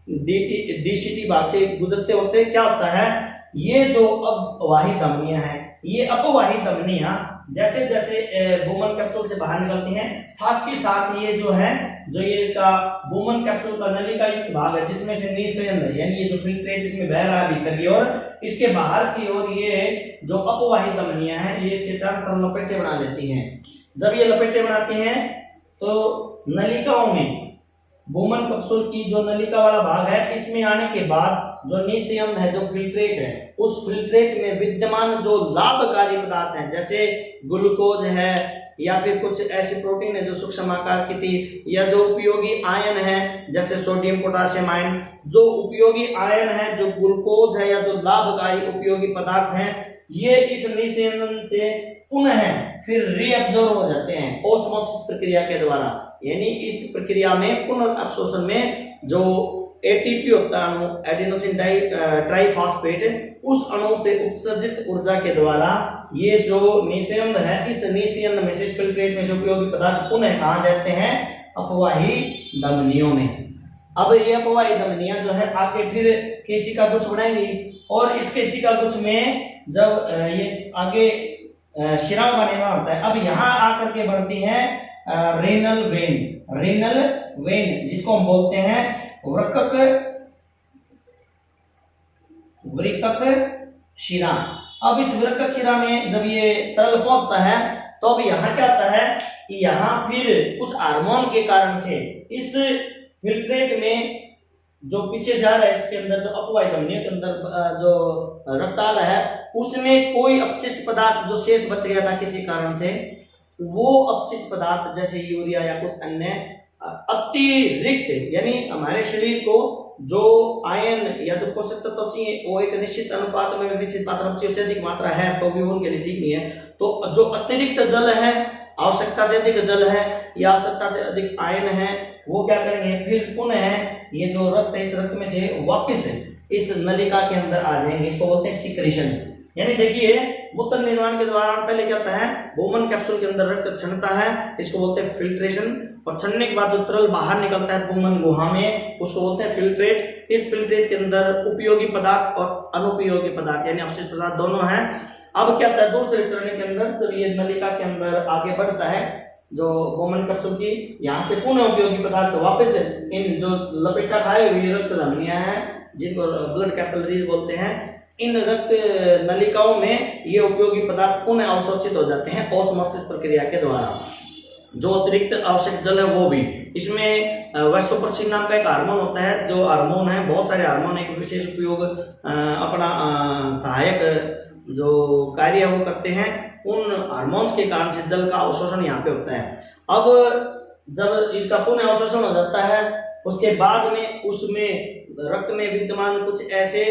डीसीटी भाग से गुजरते होते क्या होता है, ये जो अपवाही धमनियां हैं, ये अपवाही धमनियां जैसे जैसे वोमन कैप्सूल से बाहर निकलती हैं, साथ ही साथ ये जो है जो ये इसका वोमन कैप्सूल का नलिका युक्त भाग है जिसमें से निःसंयन यानी ये जो फिल्ट्रेट इसमें बह रहा है भीतर की ओर, इसके बाहर की ओर ये जो अपवाही धमनियां हैं ये इसके चारों तरफ लपेटे बना लेती हैं। जब ये लपेटे बनाती हैं तो नलिकाओं में वोमन कैप्सूल की जो नलिका वाला भाग है, इसमें आने के बाद जो निःसंयन है, जो फिल्ट्रेट है, उस फिल्ट्रेट में विद्यमान जो लाभकारी पदार्थ हैं जैसे ग्लूकोज है या फिर कुछ ऐसे प्रोटीन है जो सूक्ष्म आकार की थी, या जो उपयोगी आयन है जैसे सोडियम पोटाशियम आयन, जो उपयोगी आयन है, जो ग्लूकोज है या जो लाभकारी उपयोगी पदार्थ हैं, ये इस निःसंयन से पुनः फिर रीअब्जॉर्ब हो जाते हैं ओस्मोसिस प्रक्रिया के द्वारा। यानी इस प्रक्रिया में पुनर्अवशोषण में जो एटीपी होता है अणु, एडेनोसिन ट्राइफॉस्फेट, उस अणु से उत्सर्जित ऊर्जा के द्वारा ये जो निःसंयन है, इस निःसंयन में से फिल्ट्रेट में से उपयोगी पदार्थ पुनः कहाँ जाते हैं? अपवाही धमनियों में। अब ये अपवाही धमनियां जो है आगे फिर केशिका गुच्छ बनाएंगी, और इस केशिका गुच्छ में जब ये आगे शिरा का निर्माण होता है, अब यहाँ आकर के बढ़ती है रेनल वेन। रेनल वेन जिसको हम बोलते हैं वृक्कक शिरा। अब इस वृक्कक शिरा में जब ये तरल पहुंचता है तो अब यहाँ क्या होता है कि यहाँ फिर कुछ हार्मोन के कारण से इस फिल्ट्रेट में जो पीछे जा रहा है, इसके अंदर जो अपवाही धमनियों के अंदर जो रक्ताल है, उसमें कोई अपशिष्ट पदार्थ जो शेष बच गया था किसी कारण से, वो अपशिष्ट पदार्थ जैसे यूरिया या कुछ अन्य अतिरिक्त, यानी हमारे शरीर को जो आयन या जो पोषक तत्व चाहिए वो एक निश्चित अनुपात में, निश्चित मात्रा से अधिक मात्रा है तो भी उनके लिए ठीक नहीं है। तो जो अतिरिक्त जल है, आवश्यकता से अधिक जल है या आवश्यकता से अधिक आयन है, वो क्या करेंगे? फिर पुनः ये जो रक्त है, इस रक्त में से वापस इस नलिका के अंदर आ जाएंगे। इसको बोलते हैं सिक्रीशन। यानी देखिए मूत्र निर्माण के दौरान पहले क्या होता है, वोमन कैप्सूल के अंदर रक्त छनता है, इसको बोलते हैं फिल्ट्रेशन, और छनने के बाद जो तरल बाहर निकलता है वोमन गुहा में, उसको बोलते हैं फिल्ट्रेट। इस फिल्ट्रेट के अंदर उपयोगी पदार्थ और अनुपयोगी पदार्थ यानी अपशिष्ट पदार्थ दोनों हैं। अब क्या होता है, दूसरे चरण के अंदर जब ये नलिका के अंदर आगे बढ़ता है जो वोमन कैप्सूल की, यहाँ से पुनः उपयोगी पदार्थ वापस इन जो लपेटा खाए हुए रक्त धमनियां हैं जिनको ब्लड कैपिलरीज बोलते हैं, इन रक्त नलिकाओं में ये उपयोगी पदार्थ पुनः अवशोषित हो जाते हैं ओस्मोसिस प्रक्रिया के द्वारा। जो अतिरिक्त आवश्यक जल है वो भी। इसमें वैसोप्रेसिन नाम का एक हार्मोन होता है, जो हार्मोन है, बहुत सारे हार्मोन एक विशेष उपयोग अपना सहायक जो कार्य वो करते हैं, उन हार्मोन्स के कारण से जल का अवशोषण यहाँ पे होता है। अब जब इसका पुनः अवशोषण हो जाता है, उसके बाद में उसमें रक्त में विद्यमान कुछ ऐसे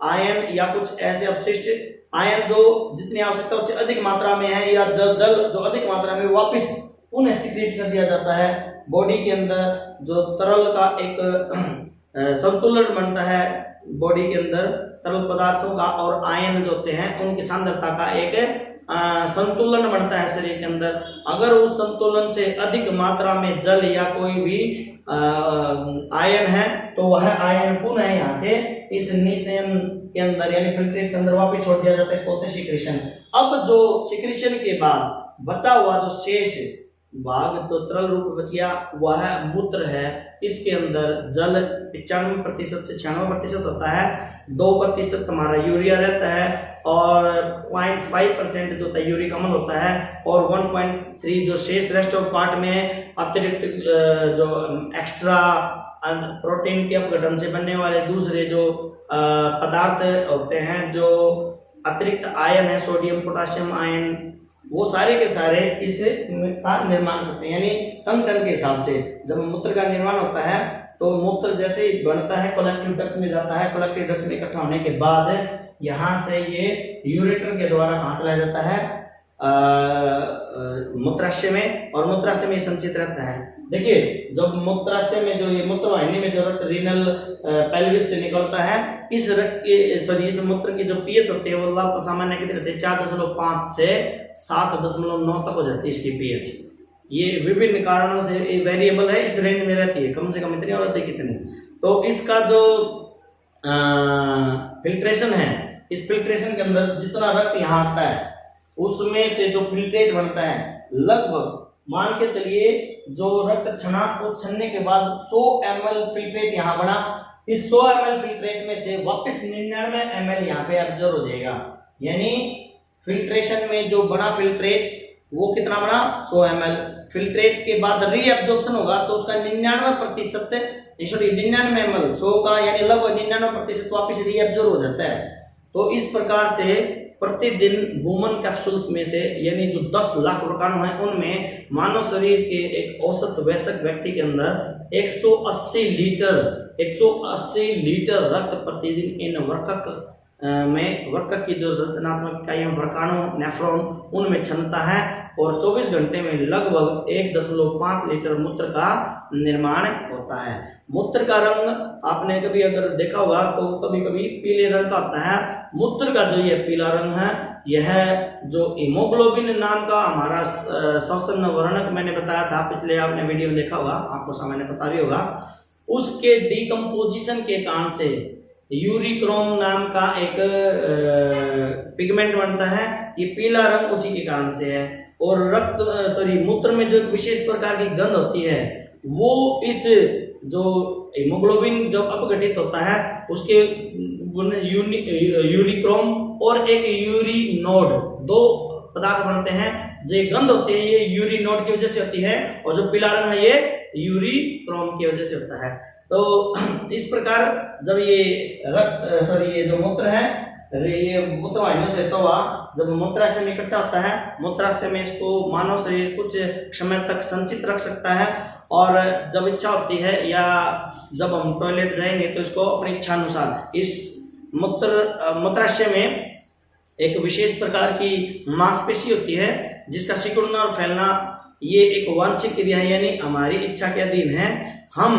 आयन या कुछ ऐसे अपशिष्ट आयन जो जितनी आवश्यकता उससे अधिक मात्रा में है, या जल जो अधिक मात्रा में वापस पुनः सिक्रेट कर दिया जाता है बॉडी के अंदर। जो तरल का एक संतुलन बनता है बॉडी के अंदर, तरल पदार्थों का और आयन जो होते हैं उनकी सांद्रता का एक संतुलन बनता है शरीर के अंदर। अगर उस संतुलन से अधिक मात्रा में जल या कोई भी आयन है तो वह आयन पुनः यहाँ से इस निषेचन के अंदर यानी फिल्ट्रेट के अंदर वापस छोड़ दिया जाता है, इसको बोलते हैं सिक्रेशन। अब जो सिक्रेशन के बाद बचा हुआ जो शेष भाग तो तरल रूप बच गया, वह मूत्र है। इसके अंदर जल 95% से 96% होता है, 2% हमारा यूरिया रहता है और 0.5% जो यूरिक अम्ल होता है, और 1.3 जो शेष रेस्ट ऑफ पार्ट में अतिरिक्त जो एक्स्ट्रा प्रोटीन के अपघटन से बनने वाले दूसरे जो पदार्थ होते हैं, जो अतिरिक्त आयन है, सोडियम पोटाशियम आयन, वो सारे के सारे इस का निर्माण करते हैं। यानी संगठन के हिसाब से जब मूत्र का निर्माण होता है तो मूत्र जैसे ही बनता है कलेक्टिव डक्ट्स में जाता है, कलेक्टिव डक्ट्स में इकट्ठा होने के बाद यहाँ से ये यूरेटर के द्वारा कहाँ चलाया जाता है, मूत्राशय में, और मूत्राशय में संचित रहता है। देखिए जब मूत्राशय में जो ये मूत्रवाहिनी में जो रक्त रीनल पेल्विस से निकलता है, इस रक्त के इस मूत्र की जो पीएच होती है वो सामान्य कितने रहते हैं, 4.5 से 7.9 तक हो जाती है इसकी पीएच। ये विभिन्न कारणों से वेरिएबल है, इस रेंज में रहती है, कम से कम इतनी और रहती है कितनी। तो इसका जो फिल्ट्रेशन है, इस फिल्ट्रेशन के अंदर जितना रक्त यहाँ आता है उसमें से जो फिल्ट्रेट बनता है, लगभग मान के चलिए जो रक्त छना को छनने के बाद 100 ml फिल्ट्रेट यहाँ बना, इस 100 ml फिल्ट्रेट में से वापस 99 ml यहाँ पे एब्जॉर्ब हो जाएगा। यानी फिल्ट्रेशन में जो बना फिल्ट्रेट वो कितना बना, 100 ml। फिल्ट्रेट के बाद रीअब्जॉर्प्शन होगा तो उसका 99% 99 ml 100 का, यानी लगभग 99% वापस रीअब्जॉर्ब हो जाता है। तो इस प्रकार से प्रतिदिन वुमन कैप्सूल्स में से, यानी जो 10 लाख रोगाणु हैं उनमें मानव शरीर के एक औसत वयस्क व्यक्ति के अंदर 180 लीटर रक्त प्रतिदिन इन वर्कक में, वर्कक की जो रचनात्मक इकाइयां वर्काणु नेफ्रॉन उनमें क्षमता है, और 24 घंटे में लगभग 1.5 लीटर मूत्र का निर्माण होता है। मूत्र का रंग आपने कभी अगर देखा होगा तो कभी कभी पीले रंग का होता है। मूत्र का जो ये पीला रंग है, यह जो हीमोग्लोबिन नाम का हमारा श्वसन वर्णक मैंने बताया था, पिछले आपने वीडियो देखा होगा, आपको सामान्य पता भी होगा, उसके डिकम्पोजिशन के कारण से यूरिक्रोम नाम का एक पिगमेंट बनता है। ये पीला रंग उसी के कारण से है। और मूत्र में जो विशेष प्रकार की गंध होती है वो इस जो हीमोग्लोबिन जब अपघटित होता है उसके यूरिक्रोम और एक यूरिनोड, 2 पदार्थ बनते हैं। जो ये गंध होती है ये यूरिनोड की वजह से होती है, और जो पीला रंग है ये यूरिक्रोम की वजह से होता है। तो इस प्रकार जब ये जो मूत्र है, ये मूत्रवाहिनियों से तो जब मूत्राशय में इकट्ठा होता है, मूत्राशय में इसको मानव शरीर कुछ समय तक संचित रख सकता है, और जब इच्छा होती है या जब हम टॉयलेट जाएंगे तो इसको अपनी इच्छा अनुसार इस मूत्राशय में एक विशेष प्रकार की मांसपेशी होती है जिसका सिकुड़ना और फैलना ये एक वांछित क्रिया है, यानी हमारी इच्छा के अधीन है। हम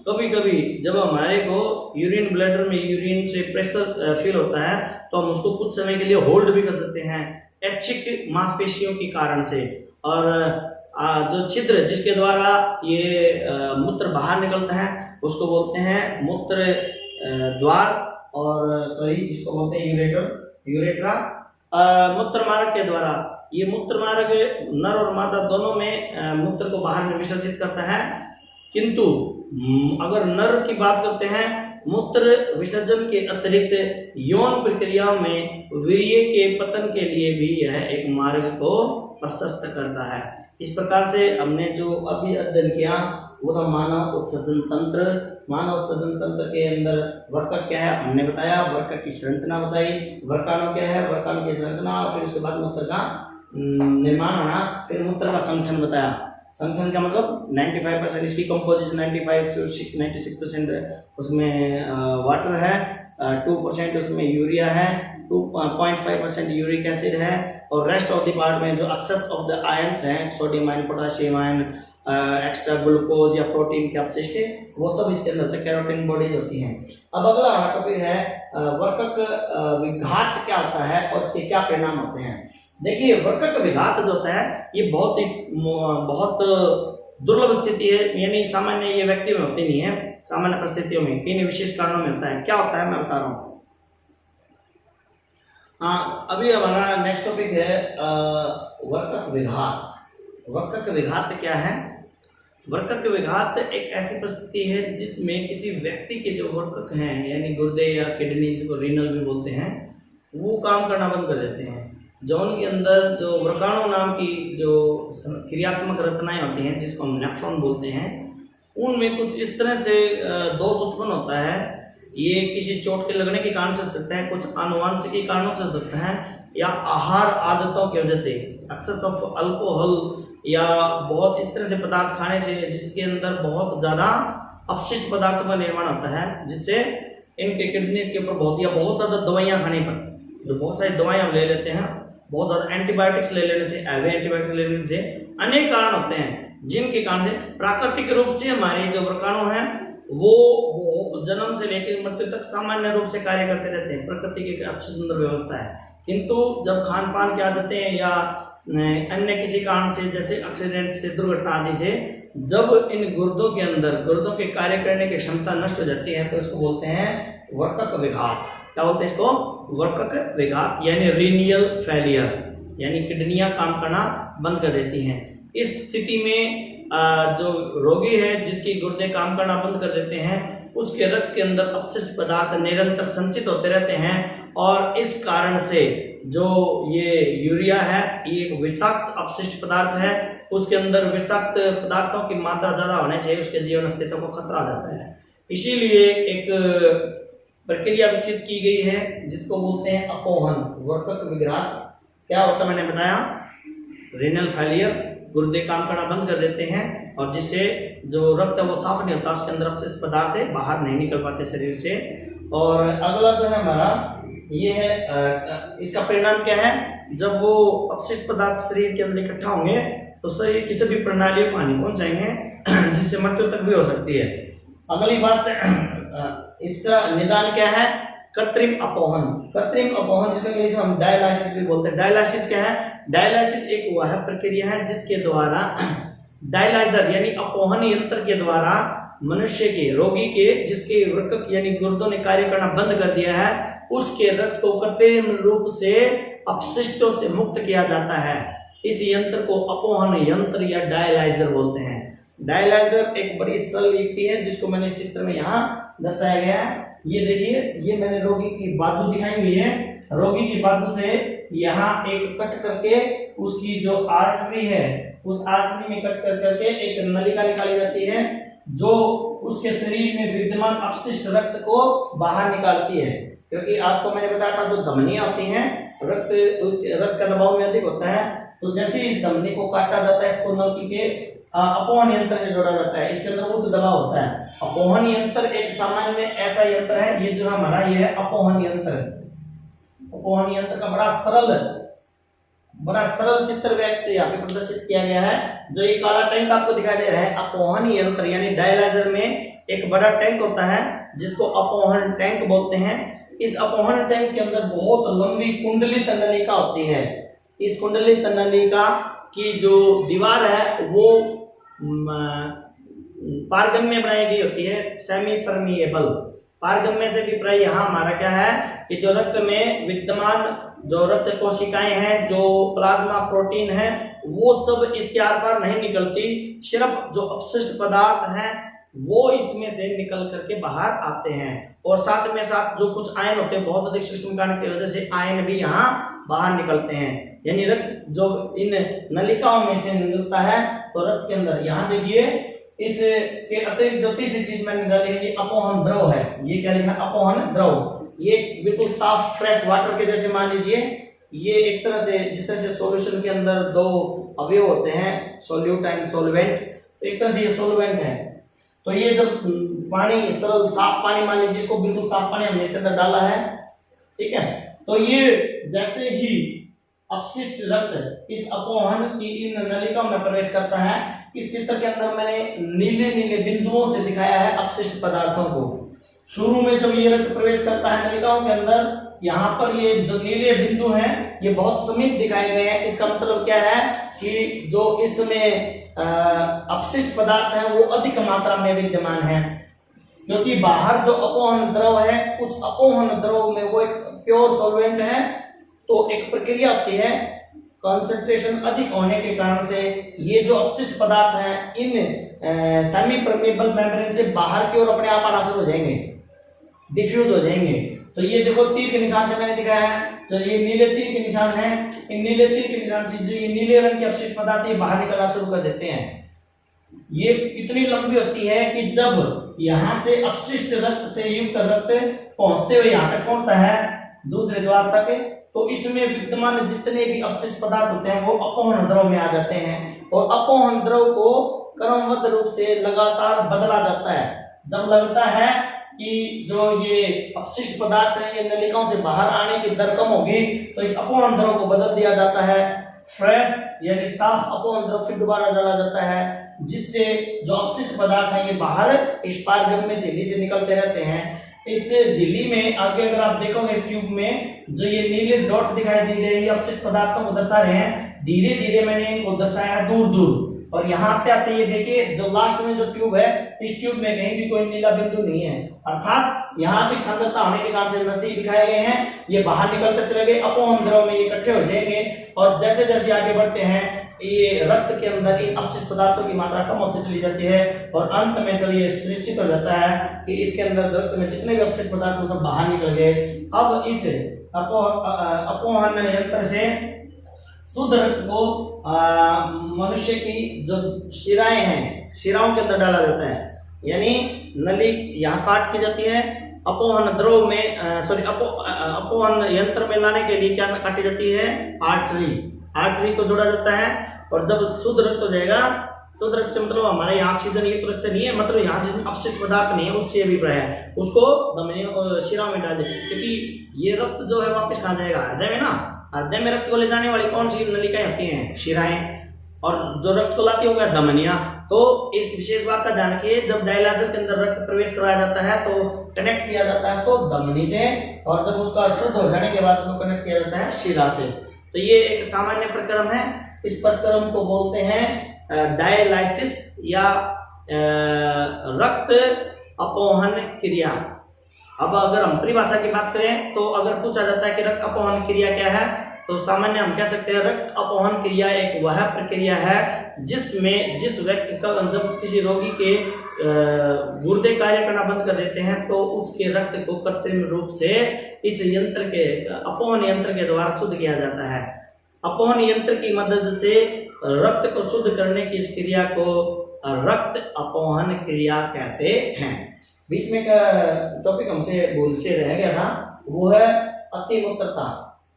कभी कभी जब हमारे को यूरिन ब्लैडर में यूरिन से प्रेशर फील होता है तो हम उसको कुछ समय के लिए होल्ड भी कर सकते हैं ऐच्छिक मांसपेशियों के कारण से। और जो छिद्र जिसके द्वारा ये मूत्र बाहर निकलता है उसको बोलते हैं मूत्र द्वार, और इसको बोलते हैं यूरेट्रा। मूत्र मार्ग के द्वारा ये मूत्र मार्ग नर और मादा दोनों में मूत्र को बाहर में विसर्जित करता है, किंतु अगर नर की बात करते हैं, मूत्र विसर्जन के अतिरिक्त यौन प्रक्रियाओं में वीर्य के पतन के लिए भी यह एक मार्ग को प्रशस्त करता है। इस प्रकार से हमने जो अभी अध्ययन किया वो था मानव उत्सर्जन तंत्र। मानव उत्सर्जन तंत्र के अंदर वर्कक क्या है हमने बताया, वर्कक की संरचना बताई, वर्काणु क्या है, वर्काणु की संरचना, और फिर उसके बाद मूत्र का निर्माण होना, फिर मूत्र का संगठन बताया। संगठन का मतलब 95% इसकी कंपोजिशन 96% उसमें वाटर है, 2% उसमें यूरिया है, 2.5% यूरिक एसिड है, और रेस्ट ऑफ द पार्ट में जो एक्सेस ऑफ द आयंस हैं, sodium ion, potassium ion, extra glucose या प्रोटीन के अपशिष्ट, वो सब इसके अंदर कैरोटीन बॉडीज होती हैं। अब अगला हमारा टॉपिक है वर्कक विघात क्या होता है और इसके क्या परिणाम होते हैं। देखिए, वर्कक विघात जो होता है ये बहुत दुर्लभ स्थिति है, यानी सामान्य ये व्यक्ति में होती नहीं है, सामान्य परिस्थितियों में किन विशेष कारणों में होता है। क्या होता है मैं बता रहा हूँ। अभी हमारा नेक्स्ट टॉपिक है वर्कक विघात। वर्कक विघात क्या है? वर्कक विघात एक ऐसी परिस्थिति है जिसमें किसी व्यक्ति के जो वर्कक हैं, यानी गुर्दे या किडनी, जिसको रीनल भी बोलते हैं, वो काम करना बंद कर देते हैं। जो उनके अंदर जो वर्काणु नाम की जो क्रियात्मक रचनाएं होती हैं, जिसको हम नेफ्रॉन बोलते हैं, उनमें कुछ इस तरह से दोष उत्पन्न होता है। ये किसी चोट के लगने के कारण से हो सकता है, कुछ आनुवंशिक कारणों से हो सकता है, या आहार आदतों की वजह से, एक्सेस ऑफ अल्कोहल या बहुत इस तरह से पदार्थ खाने से जिसके अंदर बहुत ज़्यादा अपशिष्ट पदार्थों का निर्माण होता है, जिससे इनके किडनीज के ऊपर बहुत ज़्यादा दवाइयाँ खाने पर, जो बहुत सारी दवाइयाँ हम ले लेते हैं, बहुत ज़्यादा एंटीबायोटिक्स ले लेने से, हैवी एंटीबायोटिक्स ले लेने से अनेक कारण होते हैं, जिनके कारण से प्राकृतिक रूप से हमारे जो वर्काणु हैं वो जन्म से लेकर मृत्यु तक सामान्य रूप से कार्य करते रहते हैं। प्रकृति की अच्छी सुंदर व्यवस्था है, किंतु जब खान पान की आदतें या अन्य किसी कारण से, जैसे एक्सीडेंट से, दुर्घटना आदि से, जब इन गुर्दों के अंदर गुर्दों के कार्य करने की क्षमता नष्ट हो जाती है, तो इसको बोलते हैं वर्कक विघात। क्या बोलते हैं इसको? वर्कक विघात, यानी रीनियल फेलियर, यानी किडनियां काम करना बंद कर देती हैं। इस स्थिति में जो रोगी है, जिसकी गुर्दे काम करना बंद कर देते हैं, उसके रक्त के अंदर अपशिष्ट पदार्थ निरंतर संचित होते रहते हैं, और इस कारण से जो ये यूरिया है, ये एक विषाक्त अपशिष्ट पदार्थ है। उसके अंदर विषाक्त पदार्थों की मात्रा ज्यादा होने से उसके जीवन अस्तित्व को खतरा आ जाता है। इसीलिए एक प्रक्रिया विकसित की गई है जिसको बोलते हैं अपोहन, वर्कक विघात। क्या होता है मैंने बताया, रीनल फेलियर, गुर्दे काम करना बंद कर देते हैं, और जिससे जो रक्त है वो साफ नहीं होता, उसके अंदर अपशिष्ट पदार्थ है बाहर नहीं निकल पाते शरीर से। और अगला जो है हमारा ये है, इसका परिणाम क्या है? जब वो अपशिष्ट पदार्थ शरीर के अंदर इकट्ठा होंगे तो शरीर की सभी प्रणालियों को हानि पहुंचाएंगे, जिससे मृत्यु तक भी हो सकती है। अगली बात, इसका निदान क्या है? कृत्रिम अपोहन। कृत्रिम अपोहन, जिसको इंग्लिश में हम डायलाइसिस भी बोलते हैं। डायलाइसिस क्या है? डायलाइसिस एक हुआ है प्रक्रिया है जिसके द्वारा डायलाइजर यानी अपोहन यंत्र के द्वारा मनुष्य के, रोगी के, जिसके वृक्क यानी गुर्दों ने कार्य करना बंद कर दिया है, उसके रक्त को कृत्रिम रूप से अपशिष्टों से मुक्त किया जाता है। इस यंत्र को अपोहन यंत्र या डायलाइजर बोलते हैं। डायलाइजर एक बड़ी सरल युक्ति है जिसको मैंने इस चित्र में यहाँ दर्शाया गया है। ये देखिए, ये मैंने रोगी की बाजू दिखाई हुई है। रोगी की बाजू से यहाँ एक कट करके उसकी जो आर्टरी है, उस आर्टरी में कट कर करके एक नलिका निकाली जाती है, जो उसके शरीर में विद्यमान अपशिष्ट रक्त को बाहर निकालती है। क्योंकि आपको मैंने बताया था, जो धमनियां होती हैं, रक्त का दबाव में अधिक होता है, तो जैसे ही इस धमनी को काटा जाता है, इसको नलिका के अपोहन यंत्र से जोड़ा जाता है। इसके अंदर उच्च दबाव होता है। अपोहन यंत्र एक सामान्य ऐसा यंत्र है, ये जो हमारा ये है अपोहन यंत्र। अपोहन यंत्र का बड़ा सरल चित्र व्यक्त यहाँ पे प्रदर्शित किया गया है। जो ये काला टैंक आपको दिखाई दे रहा है, अपोहन यंत्र यानी डायलाइजर में एक बड़ा टैंक होता है जिसको अपोहन टैंक बोलते हैं। इस अपोहन टैंक के अंदर बहुत लंबी कुंडलित नलिका होती है। इस कुंडलित नलिका की जो दीवार है वो पारगम्य बनाई गई होती है, सेमी परमिएबल। पारगम्य से भी प्राय यहाँ हमारा क्या है कि जो रक्त में विद्यमान जो रक्त कोशिकाएं हैं, जो प्लाज्मा प्रोटीन है, वो सब इसके आर पार नहीं निकलती। सिर्फ जो अपशिष्ट पदार्थ हैं वो इसमें से निकल करके बाहर आते हैं। और साथ में साथ जो कुछ आयन होते हैं बहुत अधिक सूक्ष्म कण की वजह से आयन भी यहाँ बाहर निकलते हैं। यानी रक्त जो इन नलिकाओं में से निकलता है तो रक्त के अंदर यहाँ देखिए इसके अतिरिक्त जो तीसरी चीज मैंने डाली है ये अपोहन द्रव है। ये क्या लिखा अपोहन द्रव। ये बिल्कुल साफ फ्रेश वाटर के जैसे मान लीजिए ये एक तरह से जिस तरह से सॉल्यूशन के अंदर दो अवयव होते हैं सोल्यूट एंड सोलवेंट, एक तरह से ये सोलवेंट है। तो ये जब पानी सरल साफ पानी मान लीजिए इसको बिल्कुल साफ पानी हमने इसके अंदर डाला है, ठीक है। तो ये जैसे ही अपशिष्ट रक्त इस अपोहन की इन नलिकाओं में प्रवेश करता है, इस चित्र के अंदर मैंने नीले नीले बिंदुओं से दिखाया है अपशिष्ट पदार्थों को। शुरू में जब ये रक्त प्रवेश करता है नलिकाओं के अंदर, यहाँ पर ये जो नीले बिंदु हैं ये बहुत समीप दिखाए गए हैं। इसका मतलब क्या है कि जो इसमें अपशिष्ट पदार्थ है वो अधिक मात्रा में विद्यमान है, क्योंकि बाहर जो अपोहन द्रव है उस अपोहन द्रव में वो एक प्योर सॉल्वेंट है। तो एक प्रक्रिया होती है कंसंट्रेशन अधिक होने के कारण से ये जो अपशिष्ट पदार्थ है इन सेमी परमेबल मेम्ब्रेन से बाहर की ओर अपने आप आना शुरू हो जाएंगे, डिफ्यूज हो जाएंगे। तो ये देखो तीर के निशान से मैंने दिखाया है, तो ये नीले तीर के निशान है। इन नीले तीर के निशान से जो ये नीले रंग के अपशिष्ट पदार्थ ये बाहर निकलना शुरू कर देते हैं। ये इतनी लंबी होती है कि जब यहाँ से अपशिष्ट रक्त से युक्त रक्त पहुंचते हुए यहाँ तक पहुंचता है दूसरे द्वार तक, तो इसमें विद्यमान जितने भी अपशिष्ट पदार्थ होते हैं वो अपोहन द्रव में आ जाते हैं। और अपोहन द्रव को क्रमबद्ध रूप से लगातार बदला जाता है। जब लगता है कि जो ये अपशिष्ट पदार्थ है ये नलिकाओं से बाहर आने की दर कम होगी, तो इस अपोहन द्रव को बदल दिया जाता है। फ्रेश यानी साफ अपोहन द्रव फिर दोबारा डाला जाता है, जिससे जो अपशिष्ट पदार्थ है ये बाहर इस पारगम में झिल्ली से निकलते रहते हैं। इस झिल्ली में आगे अगर आप देखोगे इस ट्यूब में जो ये नीले डॉट दिखाई दे रहे हैं अपशिष्ट पदार्थों को दर्शा रहे हैं। धीरे धीरे मैंने इनको दर्शाया दूर दूर, और यहाँ आते आते ये देखिए जो लास्ट में जो ट्यूब है इस ट्यूब में कहीं भी कोई नीला बिंदु नहीं है, अर्थात यहाँ की सांद्रता होने के कारण से नजदीक दिखाए गए हैं। ये बाहर निकलते चले गए, अपोहन द्रव में ये इकट्ठे हो जाएंगे और जैसे जैसे आगे बढ़ते हैं ये रक्त के अंदर इन अपशिष्ट पदार्थों की मात्रा कम होती चली जाती है और अंत में जब ये सुनिश्चित हो जाता है कि इसके अंदर रक्त में जितने भी अपशिष्ट पदार्थ वो सब बाहर निकल गए। अब इस अपोहन यंत्र से शुद्ध रक्त को मनुष्य की जो शिराएं हैं शिराओं के अंदर डाला जाता है। यानी नली यहाँ काट की जाती है, अपोहन द्रव में अपोहन यंत्र में लाने के लिए क्या काटी जाती है, आर्टरी को जोड़ा जाता है। और जब शुद्ध रक्त हो जाएगा, शुद्ध रक्त से मतलब हमारे यहाँ ऑक्सीजन युक्त रक्त से नहीं है, मतलब यहाँ जिसमें अपशिष्ट पदार्थ नहीं है उससे अभिप्राय है, उसको धमनियों शिरा में डाल देते, क्योंकि ये रक्त जो है वापस कहाँ जाएगा, हृदय में ना। हृदय में रक्त को ले जाने वाली कौन सी नलिकाएं होती हैं, शिराएं, और जो रक्त को लाती होगा धमनियां। तो इस विशेष बात का ध्यान रखिए, जब डायलाइजर के अंदर रक्त प्रवेश करवाया जाता है तो कनेक्ट किया जाता है तो धमनी से, और जब उसका शुद्ध हो जाने के बाद उसको कनेक्ट किया जाता है शिरा से। तो ये एक सामान्य प्रक्रम है, इस प्रक्रम को बोलते हैं डायलाइसिस या रक्त अपोहन क्रिया। अब अगर हम परिभाषा की बात करें तो अगर पूछा जाता है कि रक्त अपोहन क्रिया क्या है, तो सामान्य हम कह सकते हैं रक्त अपोहन क्रिया एक वह प्रक्रिया है जिसमें जिस व्यक्ति का जब किसी रोगी के गुर्दे कार्य करना बंद कर देते हैं तो उसके रक्त को कृत्रिम रूप से इस यंत्र के अपोहन यंत्र के द्वारा शुद्ध किया जाता है। अपोहन यंत्र की मदद से रक्त को शुद्ध करने की इस क्रिया को रक्त अपोहन क्रिया कहते हैं। बीच में का टॉपिक हमसे भूल से रह गया था, वो है अतिमूत्रता।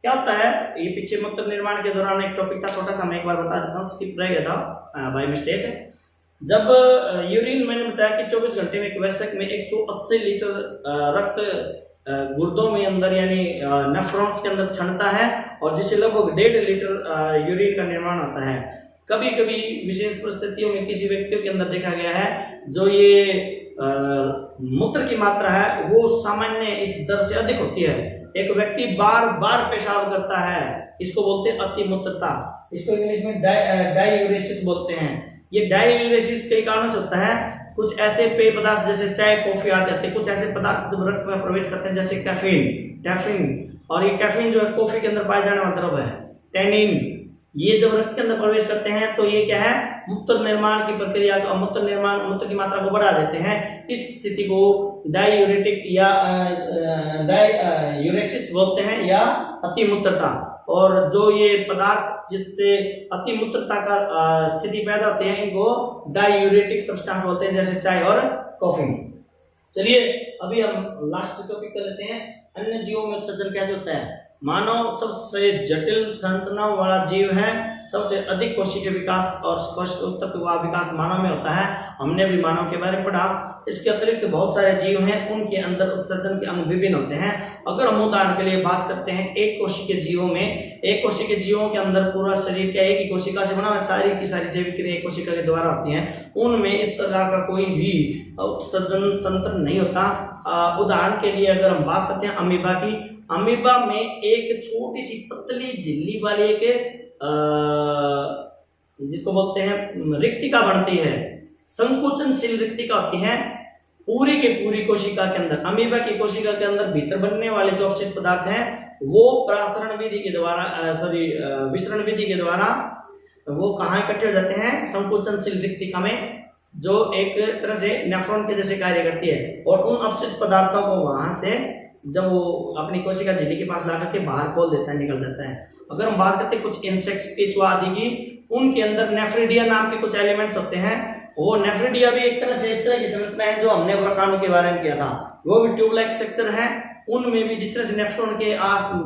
क्या होता है, ये पीछे मूत्र निर्माण के दौरान एक टॉपिक था छोटा सा, मैं एक बार बता देता हूँ, स्किप रह गया था बाय मिस्टेक। जब यूरिन मैंने बताया कि 24 घंटे में एक वयस्क में 180 लीटर रक्त गुर्दों में अंदर यानी नेफ्रॉन्स के अंदर छनता है और जिससे लगभग 1.5 लीटर यूरिन का निर्माण होता है। कभी कभी विशेष परिस्थितियों में किसी व्यक्तियों के अंदर देखा गया है जो ये मूत्र की मात्रा है वो सामान्य इस दर से अधिक होती है। एक व्यक्ति बार बार पेशाब करता है, इसको बोलते हैं अतिमूत्रता। इसको इंग्लिश में डाययूरेसिस बोलते हैं। ये डाययूरेसिस कई कारणों से होता है। कुछ ऐसे पेय पदार्थ जैसे चाय कॉफी आते हैं, कुछ ऐसे पदार्थ जब रक्त में प्रवेश करते हैं जैसे कैफीन, और ये कैफीन जो है कॉफी के अंदर पाया जाने वाला द्रव है। टैनिन, ये जब रक्त के अंदर प्रवेश करते हैं तो ये क्या है, मूत्र निर्माण की प्रक्रिया को, मूत्र की मात्रा को बढ़ा देते हैं। इस स्थिति को डायूरेटिक या डायूरेसिस बोलते हैं या अतिमूत्रता। और जो ये पदार्थ जिससे अतिमूत्रता का स्थिति पैदा होती है इनको डायूरेटिक सब्सटेंस बोलते हैं, जैसे चाय और कॉफी। चलिए अभी हम लास्ट टॉपिक कर लेते हैं, अन्य जीवों में उत्सर्जन कैसे होता है। मानव सबसे जटिल संरचनाओं वाला जीव है, सबसे अधिक कोशिकीय विकास और ऊतक विकास मानव में होता है। हमने भी मानव के बारे में पढ़ा। इसके अतिरिक्त बहुत सारे जीव हैं, उनके अंदर उत्सर्जन के अंग विभिन्न होते हैं। अगर हम उदाहरण के लिए बात करते हैं एक कोशिकीय जीवों में, एक कोशिकीय जीवों के अंदर पूरा शरीर क्या एक ही कोशिका से बना हुआ, सारी की सारी जैविक क्रिया कोशिका के द्वारा होती हैं। उनमें इस प्रकार का कोई भी उत्सर्जन तंत्र नहीं होता। उदाहरण के लिए अगर हम बात करते हैं अमीबा की, अमीबा में एक छोटी सी पतली झिल्ली वाली एक जिसको बोलते हैं रिक्तिका बनती है, संकुचनशील रिक्तिका होती है पूरी के पूरी कोशिका के अंदर। अमीबा की कोशिका के अंदर भीतर बनने वाले जो अपशिष्ट पदार्थ हैं वो प्रासरण विधि के द्वारा विसरण विधि के द्वारा वो कहाँ इकट्ठे हो जाते हैं, संकुचनशील रिक्तिका में, जो एक तरह से नेफ्रॉन के जैसे कार्य करती है। और उन अपशिष्ट पदार्थों को वहां से जब वो अपनी कोशिका झिल्ली के पास ला करके बाहर खोल देता है, निकल जाता है। अगर हम बात करते हैं कुछ इंसेक्ट्स, केचुआ आदि की, उनके अंदर नेफ्रिडिया नाम के कुछ एलिमेंट्स होते हैं। वो नेफ्रिडिया भी एक तरह से इस तरह की संरचना है जो हमने व्रकाणु के बारे में किया था, वो भी ट्यूब लाइक स्ट्रक्चर है। उनमें भी जिस तरह से नेफ्रॉन के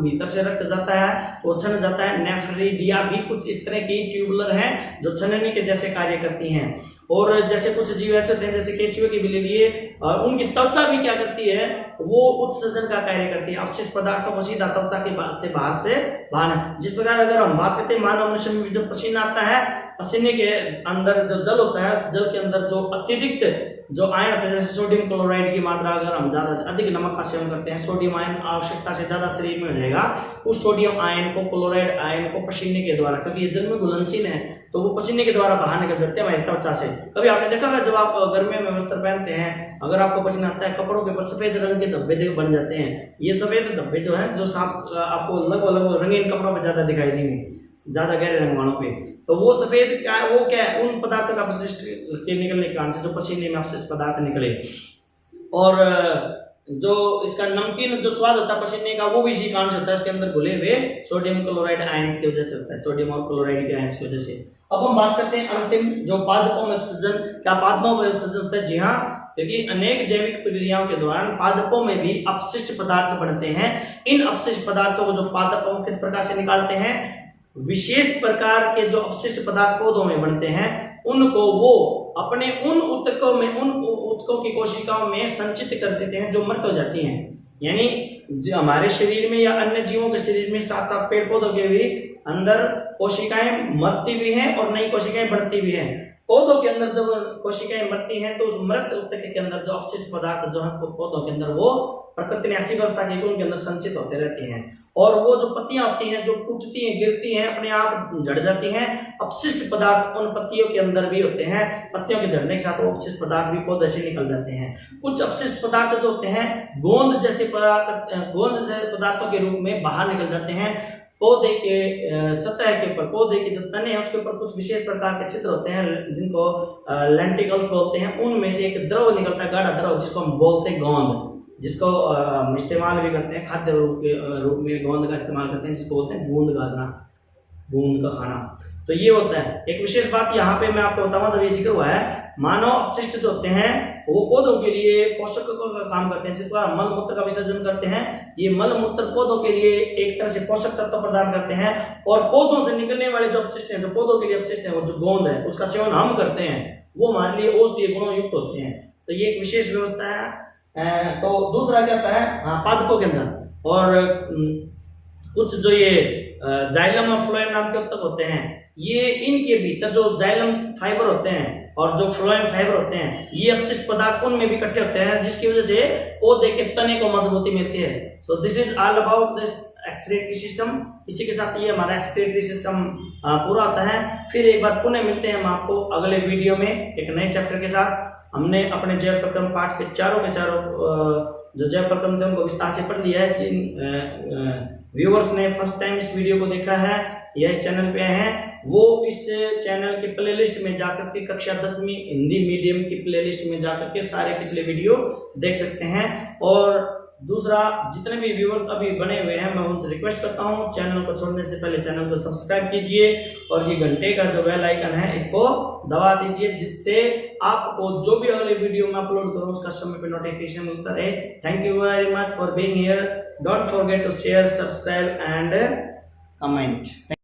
भीतर से रक्त जाता है तो छन जाता है, नेफ्रिडिया भी कुछ इस तरह की ट्यूबुलर है जो छनने के जैसे कार्य करती हैं। और जैसे कुछ जीव ऐसे होते हैं जैसे केचुए की भी ले लिए, और उनकी त्वचा भी क्या करती है, वो उत्सर्जन का कार्य करती है, अपशिष्ट पदार्थों को सीधा त्वचा के बाहर से बाहर। जिस प्रकार अगर हम बात करते हैं मानव मनुष्य में जब पसीना आता है, पसीने के अंदर जो जल होता है उस जल के अंदर जो अतिरिक्त जो आयन होते हैं, जैसे सोडियम क्लोराइड की मात्रा, अगर हम ज्यादा अधिक नमक का सेवन करते हैं, सोडियम आयन आवश्यकता से ज्यादा शरीर में हो जाएगा, उस सोडियम आयन को, क्लोराइड आयन को पसीने के द्वारा, क्योंकि ये जल में घुलनशील है तो वो पसीने के द्वारा बाहर निकल जाते हैं हमारी त्वचा से। कभी आपने देखा है जब आप गर्मियों में वस्त्र पहनते हैं, अगर आपको पसीना आता है, कपड़ों के ऊपर सफेद रंग के धब्बे बन जाते हैं। ये सफेद धब्बे जो है जो साफ आपको लगभग रंगीन कपड़ों पर ज्यादा दिखाई देंगे, ज्यादा गहरे रंग वालों पे। तो वो सफेद क्या है, वो क्या है, उन पदार्थों का अपशिष्ट के निकलने के कारण से जो पसीने में अपशिष्ट पदार्थ निकले। और जो इसका नमकीन जो स्वाद होता है पसीने का, वो भी इसी कारण से होता है, इसके अंदर घुले हुए सोडियम क्लोराइड आयंस की वजह से होता है, सोडियम और क्लोराइड के आयंस की वजह से। अब हम बात करते हैं अंतिम जो पादपों में उत्सर्जन, क्या पादपों में उत्सर्जन होता है? जी हाँ, क्योंकि अनेक जैविक प्रक्रियाओं के दौरान पादपों में भी अपशिष्ट पदार्थ बनते हैं। इन अपशिष्ट पदार्थों को जो पादपों किस प्रकार से निकालते हैं, विशेष प्रकार के जो अपशिष्ट पदार्थ पौधों में बनते हैं उनको वो अपने उन ऊतकों में, उन ऊतकों की कोशिकाओं में संचित कर देते हैं जो मृत हो जाती हैं। यानी जो हमारे शरीर में या अन्य जीवों के शरीर में, साथ साथ पेड़ पौधों के भी अंदर कोशिकाएं मरती भी हैं और नई कोशिकाएं बढ़ती भी हैं। पौधों के अंदर जब कोशिकाएं मरती हैं तो उस मृत ऊतक के अंदर जो अपशिष्ट पदार्थ जो है पौधों के अंदर वो प्रकृति ने ऐसी व्यवस्था की उनके अंदर संचित होते रहते हैं। और वो जो पत्तियां होती हैं जो टूटती हैं, गिरती हैं, अपने आप झड़ जाती हैं, अपशिष्ट पदार्थ उन पत्तियों के अंदर भी होते हैं। पत्तियों के झड़ने के साथ वो अपशिष्ट पदार्थ भी पौधे से निकल जाते हैं। कुछ अपशिष्ट पदार्थ जो होते हैं गोंद जैसे पदार्थों के रूप में बाहर निकल जाते हैं। पौधे के सतह के ऊपर, पौधे के जो तने हैं उसके ऊपर कुछ विशेष प्रकार के छिद्र होते हैं जिनको लेंटिकल्स बोलते हैं। उनमें से एक द्रव निकलता है, गाढ़ा द्रव, जिसको हम बोलते हैं गोंद, जिसको हम इस्तेमाल भी करते हैं खाद्य रूप में गोंद का इस्तेमाल करते हैं, जिसको बोलते हैं बूंद गादना, बूंद का खाना। तो ये होता है। एक विशेष बात यहाँ पे मैं आपको बताऊंगा, जब ये जिक्र हुआ है, मानव अपशिष्ट जो होते हैं वो पौधों के लिए पोषकों का काम करते हैं, जिस द्वारा मल मूत्र का विसर्जन करते हैं। ये मल मूत्र पौधों के लिए एक तरह से पोषक तत्व प्रदान करते हैं। और पौधों से निकलने वाले जो अपशिष्ट हैं, जो पौधों के लिए अपशिष्ट है, वो जो गोंद है उसका सेवन हम करते हैं, वो हमारे लिए औषधीय गुणों युक्त होते हैं। तो ये एक विशेष व्यवस्था है। तो दूसरा क्या होता है पादपों के अंदर, और कुछ जो ये जाइलम और फ्लोएम नाम के उत्तक होते हैं, ये इनके भीतर जो जाइलम फाइबर होते हैं और जो फ्लोएम फाइबर होते हैं, ये अपशिष्ट पदार्थ उनमें भी इकट्ठे होते हैं, जिसकी वजह से पौधे के तने को मजबूती मिलती है। So this is all about this excretory system. इसी के साथ ये हमारा एक्सक्रीटरी सिस्टम पूरा होता है। फिर एक बार पुनः मिलते हैं हम आपको अगले वीडियो में एक नए चैप्टर के साथ। हमने अपने जैव प्रक्रम पाठ के चारों जो जैव प्रक्रम थे उनको विस्तार से पढ़ लिया है। जिन व्यूअर्स ने फर्स्ट टाइम इस वीडियो को देखा है या इस चैनल पे हैं वो इस चैनल के प्लेलिस्ट में जाकर के कक्षा 10वीं हिंदी मीडियम की प्लेलिस्ट में जाकर के सारे पिछले वीडियो देख सकते हैं। और दूसरा, जितने भी व्यूअर्स अभी बने हुए हैं मैं उनसे रिक्वेस्ट करता हूं चैनल को छोड़ने से पहले चैनल को सब्सक्राइब कीजिए और ये घंटे का जो बेल आइकन है इसको दबा दीजिए, जिससे आपको जो भी अगले वीडियो में अपलोड करूं उसका समय पे नोटिफिकेशन मिलता रहे। Thank you very much for being here. Don't forget to share, subscribe and comment.